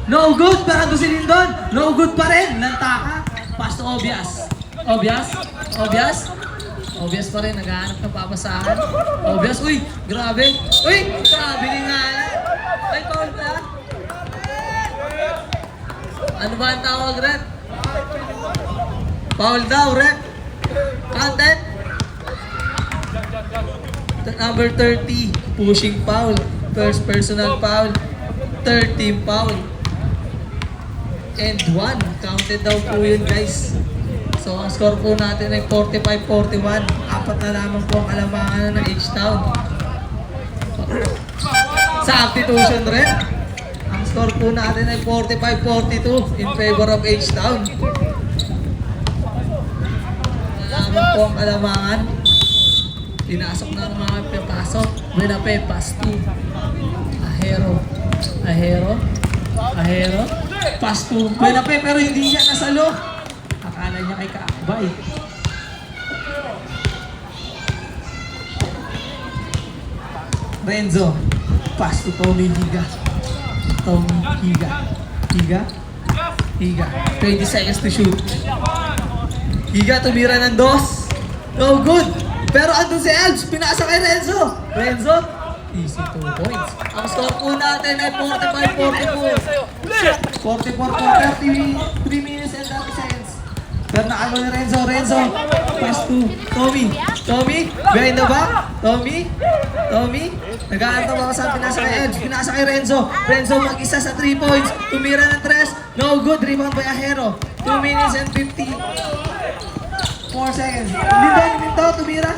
No good. Parang si Lindon. No good pa rin. Lantaka. Pass to Obvious. Obvious? Obvious? Obvious pa rin, naghahanap ng papasahan. Obvious, uy, grabe. Uy, grabe din nga yan. Ay, foul ba? Ano ba ang tawag, Red? Foul daw, Red. Counted. Number 30, pushing foul. First personal foul. Third team foul. And 1, counted daw po yun, guys. So, ang score po natin ay 45-41. Apat na lamang po ang kalamangan ng H-Town. Sa aptitude rin, ang score po natin ay 45-42 in favor of H-Town. Lamang po ang kalamangan. Pinasok na ng mga pepasok. Buenape, pass 2. Ahero. Ahero. Ahero. Pass 2. Buenape, pero hindi niya nasalo. Akala niya kay Kaakbay. Renzo. Pass to Tommy Higa. Tommy Higa. Higa. Higa. 20 seconds to shoot. Higa tumira ng 2. No good. Pero andun si Elves. Pinasa kay Renzo. Renzo. Easy 2 points. Ang score po natin ay 45-44. 44 for 3 minutes and 30 seconds. Pero nakalo ni Renzo. Renzo. Pass to Tommy. Tommy. Behind the back. Tommy. Tommy. Nag-aantong ako sa pinasa kay Edge. Pinasa kay Renzo. Renzo mag-isa sa 3 points. Tumira ng 3. No good. Rebound by Ahero. 2 minutes and 54 seconds. Lindon. Tumira.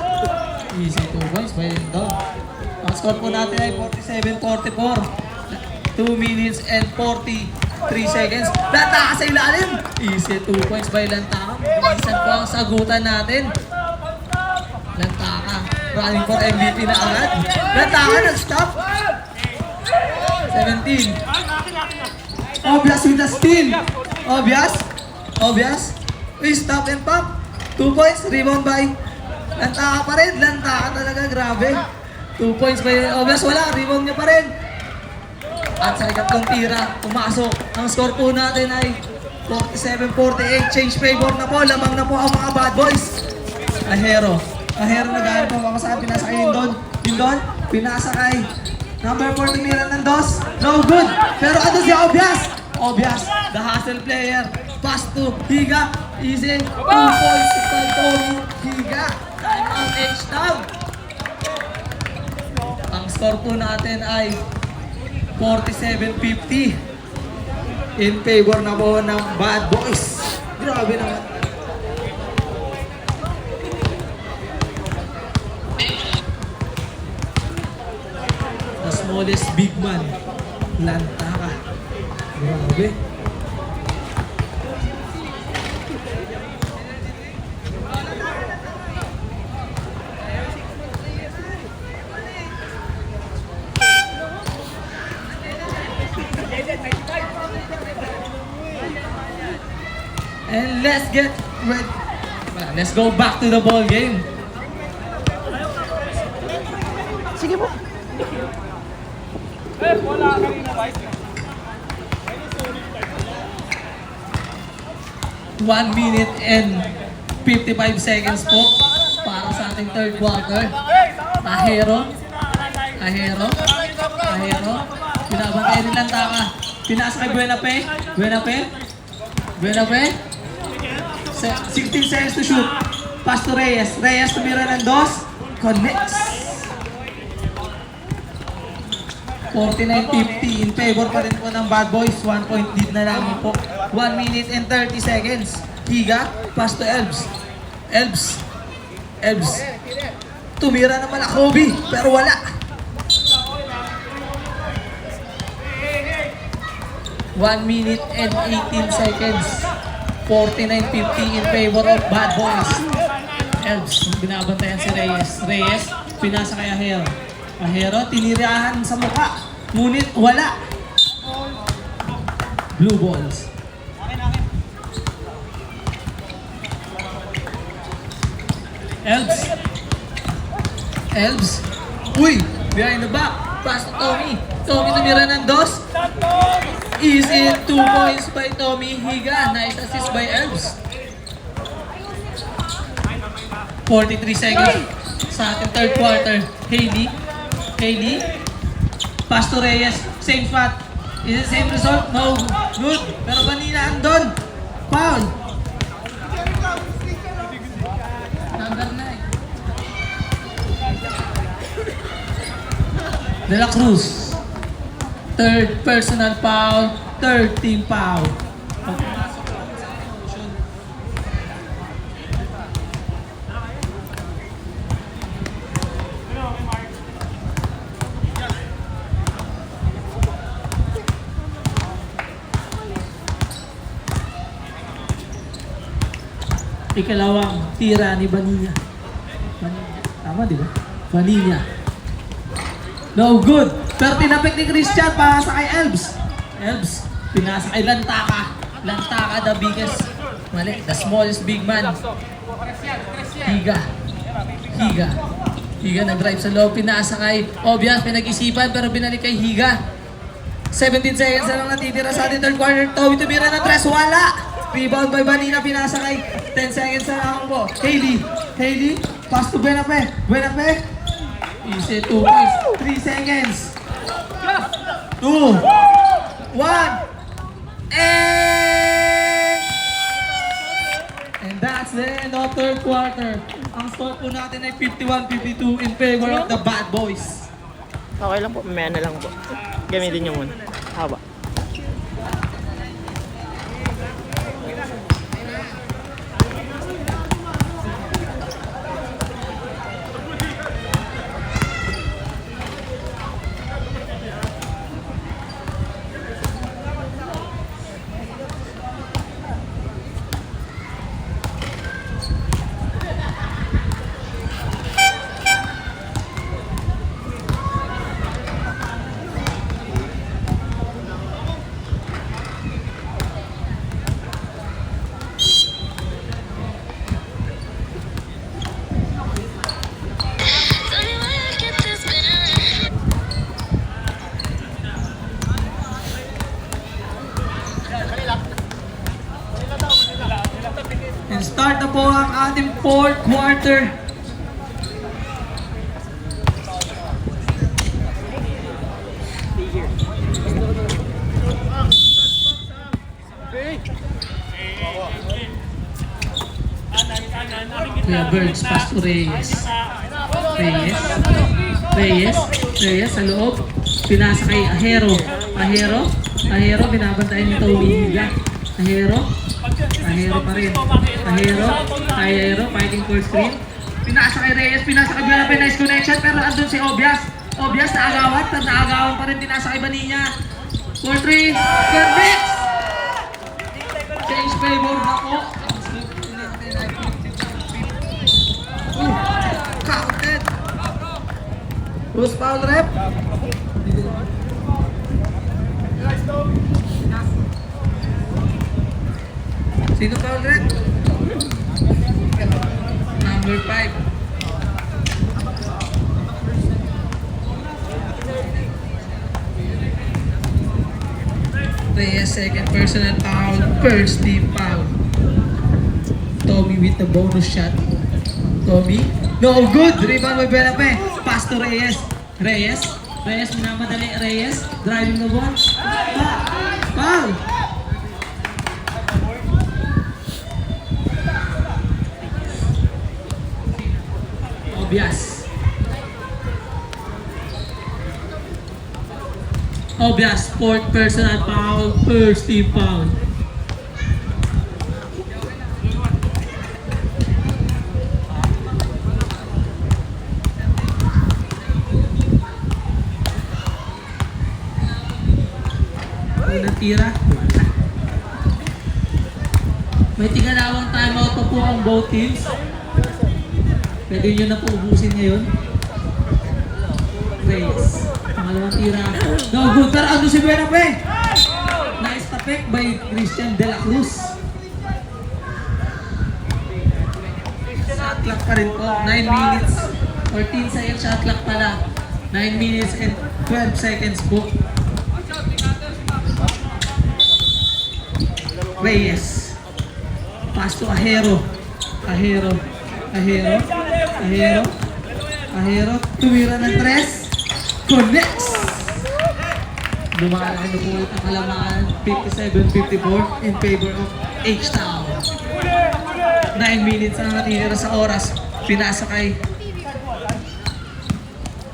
Easy 2 points by Lindon. Ang score po natin ay 47-44. 2 minutes and 43 seconds. Lantaka sa ilalim. Easy 2 points by Lantaka. Bilisan po ang sagutan natin. Lantaka. Running for MVP na agad. Lantaka nag-stop. 17. Obvious with the steal. Obvious. Obvious. We stop and pop. 2 points. Rebound by Lantaka pa rin. Lantaka talaga. Grabe. 2 points by Obvious. Wala. Rebound niya pa rin. At sa ikatlong tira, pumasok. Ang score po natin ay 47-48. Change favor na po. Lamang na po ang mga bad boys. Ahero. Ahero nag-aaral po ako sa pinasa kay Lindon. Lindon, pinasa kay number 4 tumira ng 2. No good. Pero ano si Obvious? Obvious, the hustle player. Pass to Higa. Easy. 2 points to Higa. Time out H-Town. Ang score po natin ay 47-50 in favor na po ng Bad Boys. Grabe naman. The smallest big man, Lantaka. Grabe. And let's get ready. Let's go back to the ball game. Sige po. 1 minute and 55 seconds po para sa ating third quarter. Ahero. Ahero. Ahero. Pinabantay rin lang taka. Pinasa kay Buenape. Buenape. Buenape. 16 seconds to shoot. Pass to Reyes. Reyes tumira ng 2. Connects. 49-50 in favor pa rin po ng Bad Boys. 1 point lead na lang po. 1 minute and 30 seconds. Higa, pass to Elves. Elves. Elves. Tumira naman ang Kobe, pero wala. 1 minute and 18 seconds. 49-50 in favor of Bad Boys. Elves, binabantayan si Reyes. Reyes, pinasa kay Ahero. Ahero, tinirahan sa mukha. Ngunit wala. Blue balls. Elves. Elves. Uy, behind the back. Pass to Tommy. Tommy tumira ng 2. Easy 2 points by Tommy Higa. Nice assist by Elves. 43 seconds sa ating third quarter. Hailey. Pass to Reyes. Same spot. Is it same result? No. Good. Pero kanina andun. Foul. Number 9. De La Cruz. Third personal foul. Third team foul. Ikalawang tira ni Vanilla. Tama, di ba? Vanilla. No good. Pero tinapik ni Christian para sa kay Elbs. Elbs, pinasa kay Lantaka. Lantaka, the biggest. Mali, the smallest big man. Higa nag-drive sa loob. Pinasa kay Obias. Pinag-isipan pero binalik kay Higa. 17 seconds na lang natitira sa ating third quarter. Toby tumira na tres. Wala! Rebound by Vanina, pinasa kay 10 seconds na lang po. Hailey, pass to Buenafe. Easy, 2 points. 3 seconds. 2, 1, and that's the end of third quarter. Ang score po natin ay 51-52 in favor of the Bad Boys. Okay lang po, mamaya na lang po. Gamitin nyo muna. Haba. And start na po ang ating fourth quarter. Kuya Birds, pass to Reyes sa loob. Pinasa kay Ahero, binabantayan ni Tommy Higa. Ahero pa rin. Ahero, fighting for screen. Pinasa kay Reyes, pinasa kay Buenafe, nice connection, pero andun si Obias. Naagawan pa rin, pinasa kay Vanilla. 4-3, perfect! Change favor na po. Counted! Who's foul rep? Sino foul rep? Number 5. Reyes, second personal foul, first team foul. Tommy with the bonus shot. Tommy, no good! Rebound by Buenafe. Pass to Reyes. Reyes, minamadali. Reyes, driving the ball. Foul! Obias, fourth personal foul, first team foul. Unang tira. May tigalawang timeout pa po ang both teams. Pwede nyo na po ubusin ngayon. Reyes. Pangalawang tira. No good. Pero ando si Buenafe. Nice tapik by Christian De La Cruz. Shot clock pa rin po. 9 minutes. 14 seconds shot clock pala. 9 minutes and 12 seconds po. Reyes. Pass to Ahero. Ahero. Ahero. Ahero. Tumira ng 3. Connects! Lumalaki na po ulit ang kalamaan. 57-54 in favor of H-Town. 9 minutes ang natitira sa oras. Pinasa kay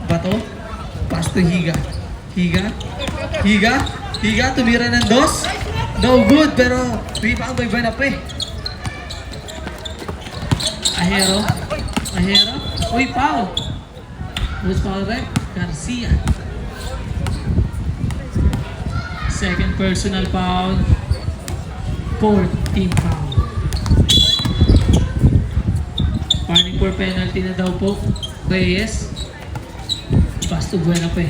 Bato. Pass to Higa. Higa. Higa. Higa. Tumira ng 2. No good, pero rebound by Banape. Ahero. Ahero. Uy, foul. Who's foul rep? Garcia. Second personal foul. 14 foul. Warning for penalty na daw po. Reyes. Pass to Buenape.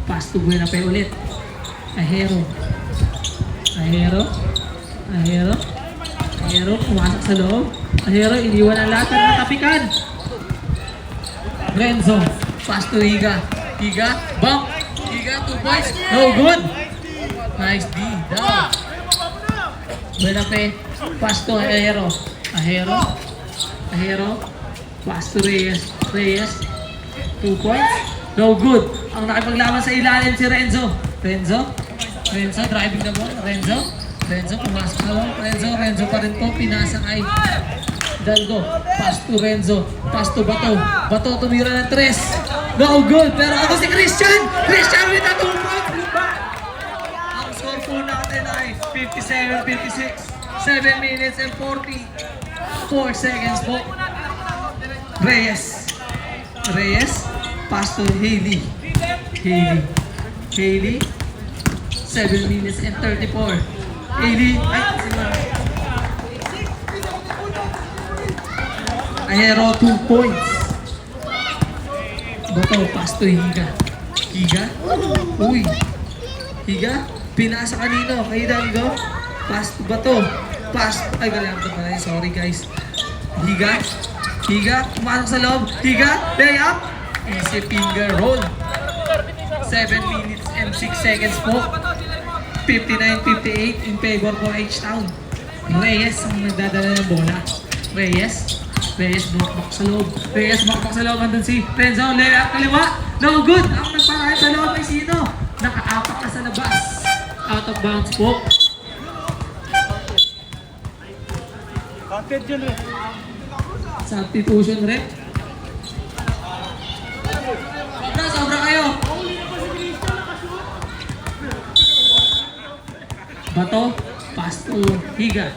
Pass to Buenape ulit. Ahero. Ahero. Ahero. Ahero. Pumasok sa loob. Ahero. Iniwan ang lahat ng tapikan. Renzo. Pass to Higa. Higa. Bump. Higa. 2 points. No good. Nice D. Down. Buenape. Pass to Ahero. Ahero. Ahero. Pass to Reyes. Reyes. 2 points. No good. Ang nakipaglaban sa ilalim si Renzo. Renzo. Renzo driving the ball. Renzo. Renzo pumasok sa loob. Renzo. Renzo pa rin po. Pinasa kay Dalgo. Pass to Renzo. Pass to Bato. Bato tumira ng 3. No good. Pero ako si Christian. Christian with a 2 point. Ang score po natin ay 57-56. 7 minutes and 44 seconds po. Reyes. Reyes. Pass to Haley. Haley. Haley. 7 minutes and 34. Haley. Ay, Ahero, 2 points. Bato, pass to Higa. Higa. Uy. Higa. Pinasa kanino. Kay Dalgo. Pass to Bato. Pass. Ay, galing ko pala. Sorry guys. Higa. Higa. Pumasok sa loob. Higa. Lay up. Easy finger roll. 7 minutes and 6 seconds po. 59-58 in favor for H-Town. Reyes ang nagdadala ng bola. Reyes. Reyes bakbak sa loob. Reyes bakbak sa loob. Andun si Renzo. Lay up kaliwa. No good. Ang nagpakain sa loob ay sino? Nakaapak na sa labas. Out of bounds po. Substitution rep. Sobra kayo. Bato, pass to Higa.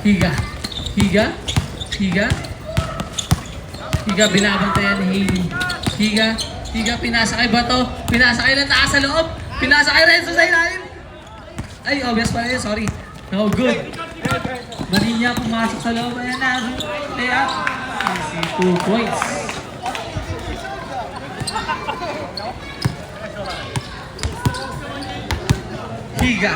Higa. Higa. Higa. Higa, binabantayan ni Haley. Higa. Higa, pinasa kay Bato. Pinasa kay Lantaas sa loob. Pinasa kay Renzo sa ilalim. Ay, obvious pala yun. Sorry. No good. Mali niya pumasok sa loob. Ayan na. Lay up. Easy 2 points. Higa.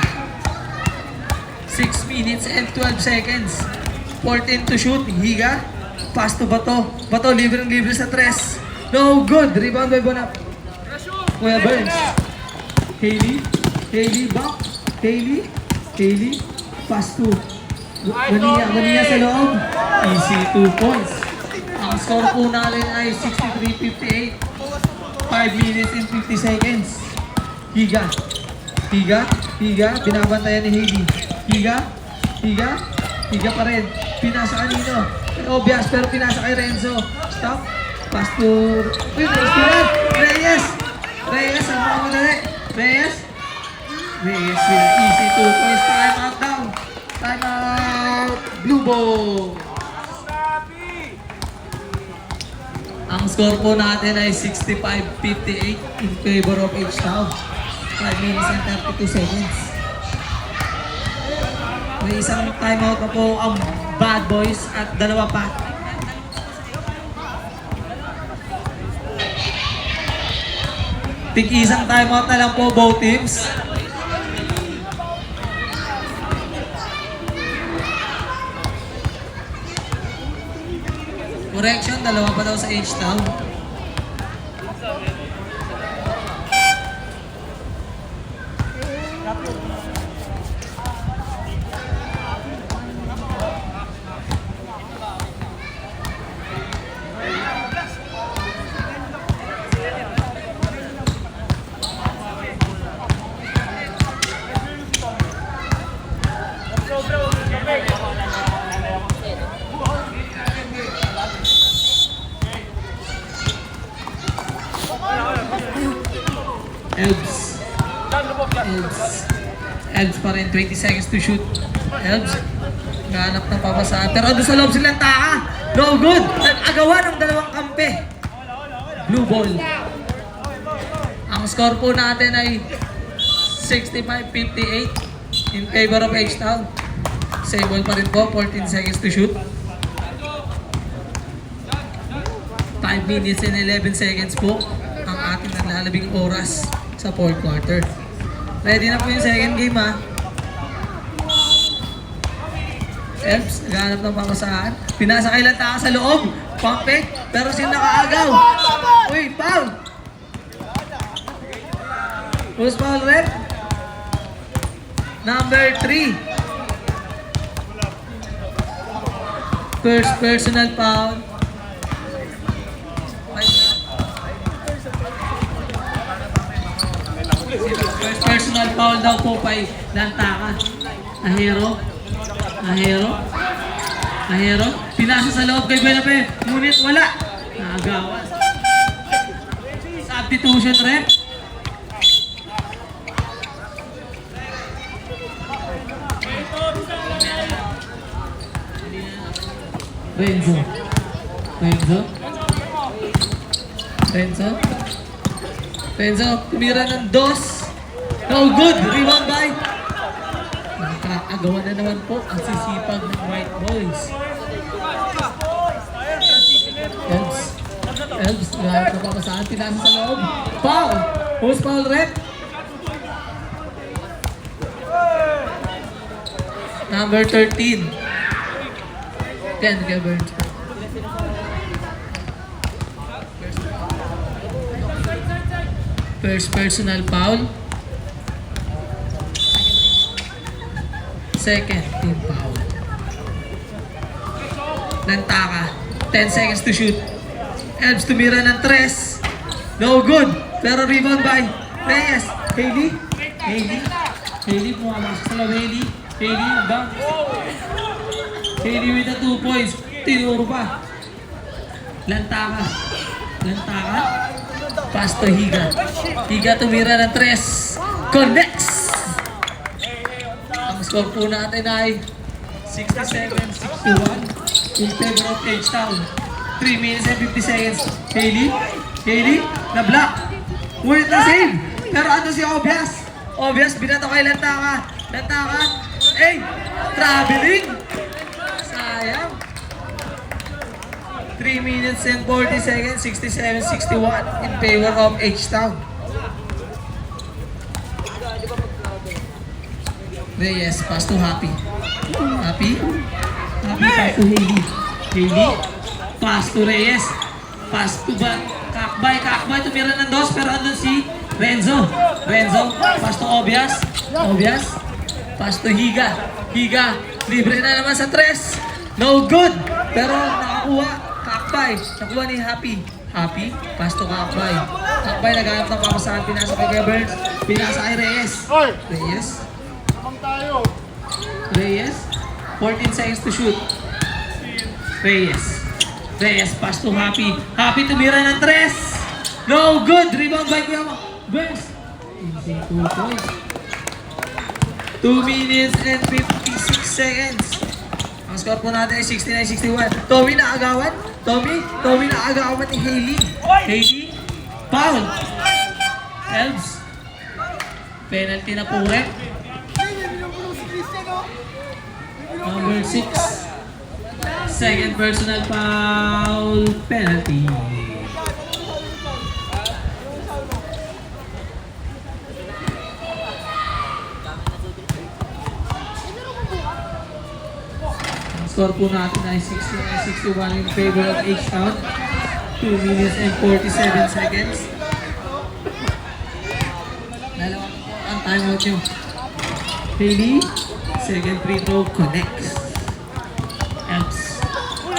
6 minutes and 12 seconds. 14 to shoot. Higa. Pass to Bato. Bato, libre sa 3. No good. Rebound by Bonap. Kuya Burns. Haley. Haley back. Haley. Haley. Pass to Mania. Mania sa loob. Easy 2 points. Ang score po natin ay 63-58. 5 minutes and 50 seconds. Higa. Higa. Higa. Binabantayan ni Haley. Higa. Higa. Higa pa rin. Pinasa kanino? Obvious pero pinasa kay Renzo. Stop. Pass to Reyes. Reyes. Ang mga madali. Reyes. Reyes with an easy 2 points. Time out down. Time out. Blue ball. Ang score po natin ay 65-58 in favor of H-Town. 5 minutes and 32 seconds. May isang timeout na po ang Bad Boys at 2 pa. Tig-isang timeout na lang po both teams. Correction, 2 pa daw sa H-Town. Elbs. Elbs pa rin, 20 seconds to shoot. Elbs, naghanap ng papasahan. Pero doon sa loob silang taka. No good! Nag-agawan ng dalawang kampe. Blue ball. Ang score po natin ay 65-58 in favor of H-Town. Same ball pa rin po, 14 seconds to shoot. 5 minutes and 11 seconds po ang ating naglalabing oras sa fourth quarter. Ready na po yung second game ha. Elbs, naghanap ng pamasahan. Pinasa kay Lantaka sa loob. Pump fake, pero sino nakaagaw? Uy, foul! Who's foul rep? Number 3. First personal foul. First personal foul daw po kay Lantaka. Ahero. Pinasa sa loob kay Benape. Ngunit wala. Nakagawa. Substitution rep. Renzo, tumira ng dos. No good. Rebound by. Nakakagawa na naman po ang sisipag ng White Boys. Elbs, lahat na papasahan. Pinasa sa loob. Foul! Who's foul rep? Number 13. 10 kay Burns. First personal foul. Second team foul. Lantaka. 10 seconds to shoot. Elbs tumira ng 3. No good. Pero rebound by Reyes. Hailey pumamasok sa loob. Hailey down. Hailey with the 2 points. Tinuro pa. Lantaka. Pass to Higa. Higa tumira ng 3. Connects. Ang score po natin ay 67-61 in favor of H-Town. 3 minutes and 50 seconds. Hailey, na-block. Ngunit na save. Pero ano si Obias, binato kay Lantaka. Traveling. Sayang. 3 minutes and 40 seconds, 67-61 in favor of H-Town. Reyes, pass to Happy, pass to Hailey, pass to Reyes, pass to Kakbay, tumira ng dos, pero andun si Renzo, pass to Obias, pass to Higa, libre na naman sa 3, no good, pero nakakuha, Kakbay, nakuha ni Happy, pass to Kakbay, naghanap ng papasahan, pinasa kay Burns, pinasa kay Reyes, 14 seconds to shoot. Reyes, pass to Happy tumira ng 3. No good, rebound by Burns. 2 points. 2 minutes and 56 seconds. Ang score po natin ay 69-61. Tommy nakagawan ni Hailey. Foul. Elbs. Penalty na po ulit. Number 6. Second personal foul penalty. Ang score po natin ay 69-61 in favor of H-Town. 2 minutes and 47 seconds. Dalawa po ang timeout nyo. Hailey, second free throw connects. Elbs.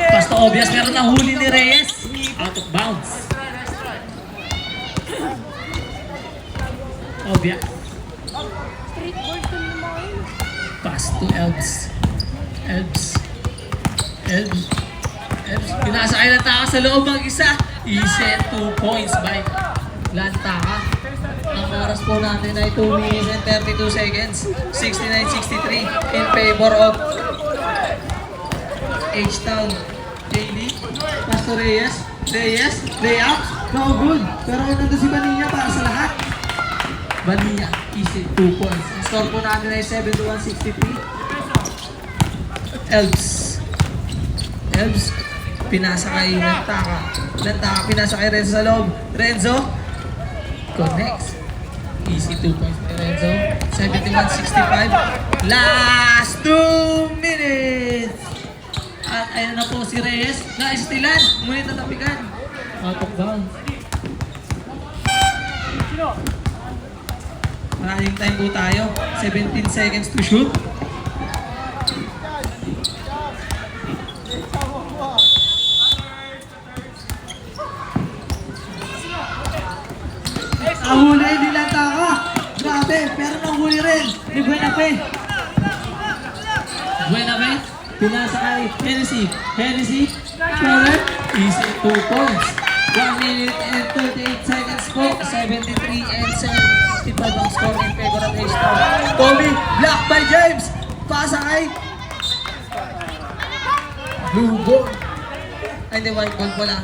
Pass to Obias, meron na huli ni Reyes. Out of bounds. Obias. Pass to Elbs. Pinasa kay Lantaka sa loob ang isa. Easy 2 points by Lantaka. Ang oras po natin ay 2 minutes and 32 seconds. 69-63 in favor of H-Town. Daily, Pastor Reyes, layup, no good. Pero nandun si Banilla para sa lahat. Banilla, easy, 2 points. Ang score po natin ay 71-63. Elves, pinasa kay Lantaka, pinasa kay Renzo sa loob. Renzo, connects. Easy 2 points kay Renzo. 71-65. Last 2 minutes. At ayun na po si Reyes. Na-istilan. Ngunit natapikan. Out of bounds. Maraming time po tayo. 17 seconds to shoot. Nahuli, hindi lang taka. Grabe, pero nahuli rin. Ni Buenafe. Buenafe, pinasa kay Hennessy, Schroeder, easy 2 points. 1 minute and 38 seconds po. 73 and 65 ang score in favor of H-Town. Kobe, block by James. Pasa kay Blue ball. Ay, hindi, white ball pala.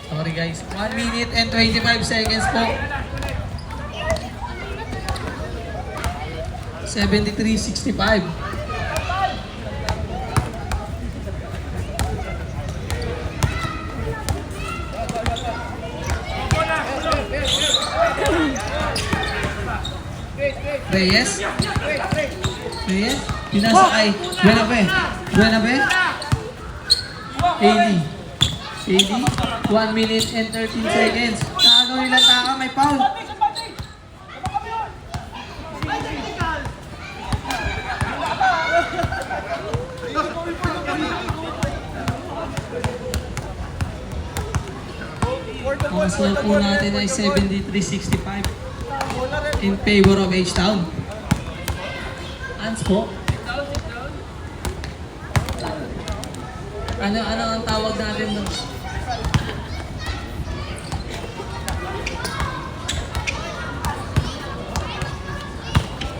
Sorry guys. 1 minute and 25 seconds po. 73-65. Reyes, pinasa kay Buenafe, AD, 1 minute and 13 seconds. Taano nila taka, may foul. Ang score po natin ay 73-65 in favor of H-Town. Ans po. Ano ang tawag natin doon?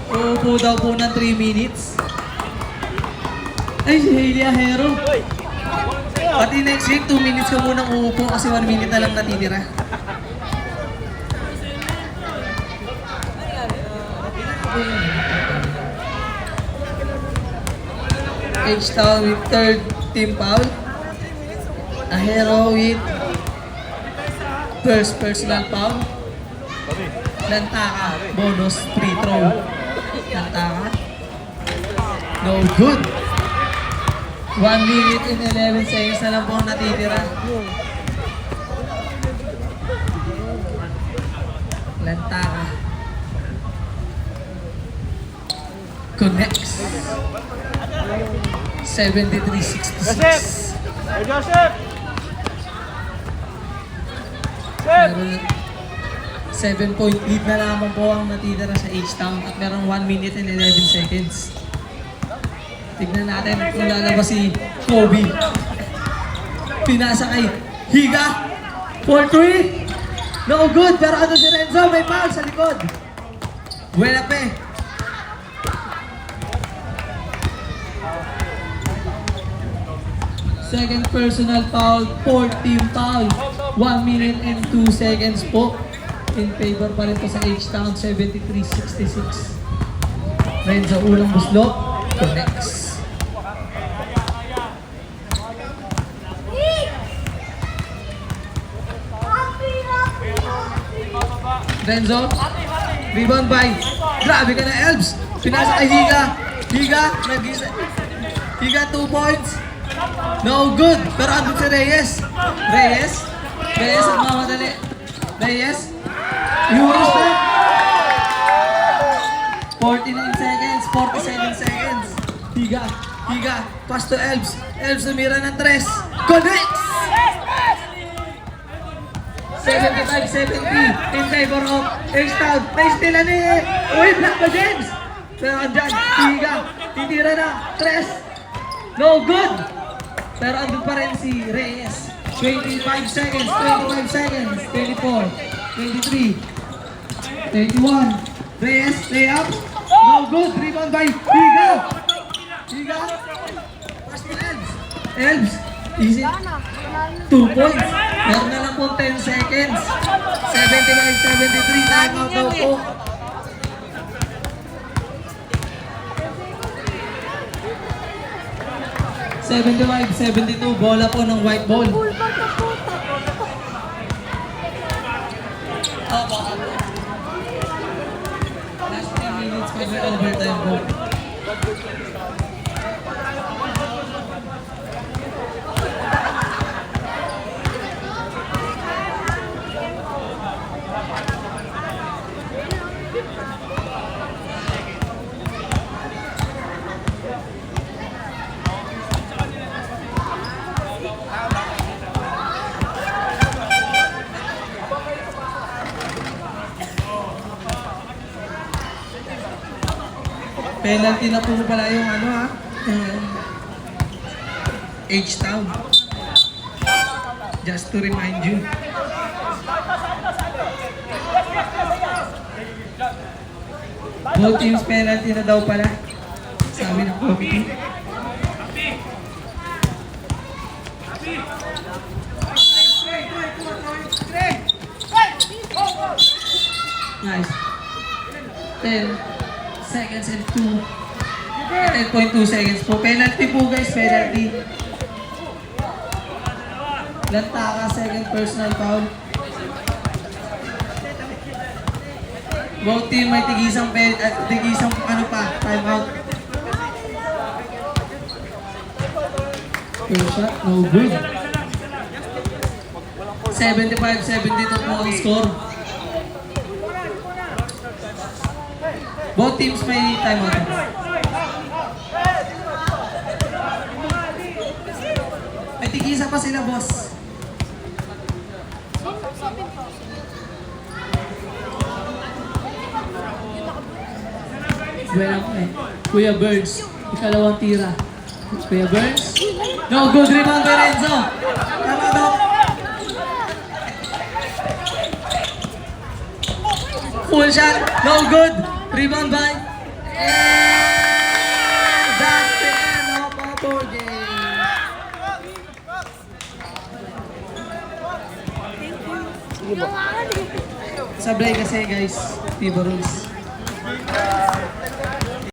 Uupo daw po ng 3 minutes. Ay, si Hailey Ahero. Pati next week, 2 minutes ka munang uupo kasi 1 minute na lang natitira. H-Town with third team foul. Ahero with first personal foul. Lantaka, bonus free throw. Lantaka. No good. 1 minute and 11 seconds na lang po ang natitira. Lantaka. Connects. 73-66. Meron 7-point lead na lamang po ang natitira sa H-Town at meron 1 minute and 11 seconds. Tignan natin kung lalabas si Kobe. Pinasa kay Higa. 4-3. No good, pero ano si Renzo? May foul sa likod. Buenafe. Second personal foul, 4th team foul. 1 minute and 2 seconds po. In favor pa rin po sa H-Town, 73-66. Renzo ulang buslok. Connects. Renzo, rebound by, grabe ka na Elves. Pinasa kay Higa, 2 points. No good, pero andun si Reyes ang mamadali. Reyes, Euros na. 49 seconds, 47 seconds. Higa, pass to Elves. Elves tumira ng 3. Connects! 75-70 in favor of H-Town. Naistila ni block ba James? Pero andyan, Higa, titira na, 3. No good! Pero andun pa rin si Reyes. 25 seconds, 24, 23. 21. Reyes, lay up. No good. Rebound by Higa. Higa. Pass to Elves. Elves. Easy. 2 points. Meron na lang po 10 seconds. 75-73. Time out daw po. Bola po ng white ball. Last 3 minutes for the overtime po. Penalty na po pala yung ano ha, H-Town. Just to remind you. Both teams penalty na daw pala. Sabi ng committee. Nice. 10 seconds and 10.2 seconds po. Penalty po guys, penalty. Lantaka, second personal foul. Both team may tigisang ano pa, time out. First shot, no good. 75-72 po ang score. Both teams may time out. May tigisa pa sila, boss. Buena po eh. Kuya Burns, ikalawang tira. Kuya Burns. No, good rebound by Renzo. Tama daw. Full shot, no good. Rebound by. And that's the end of our ball game. Sablay kasi guys, FIBA rules.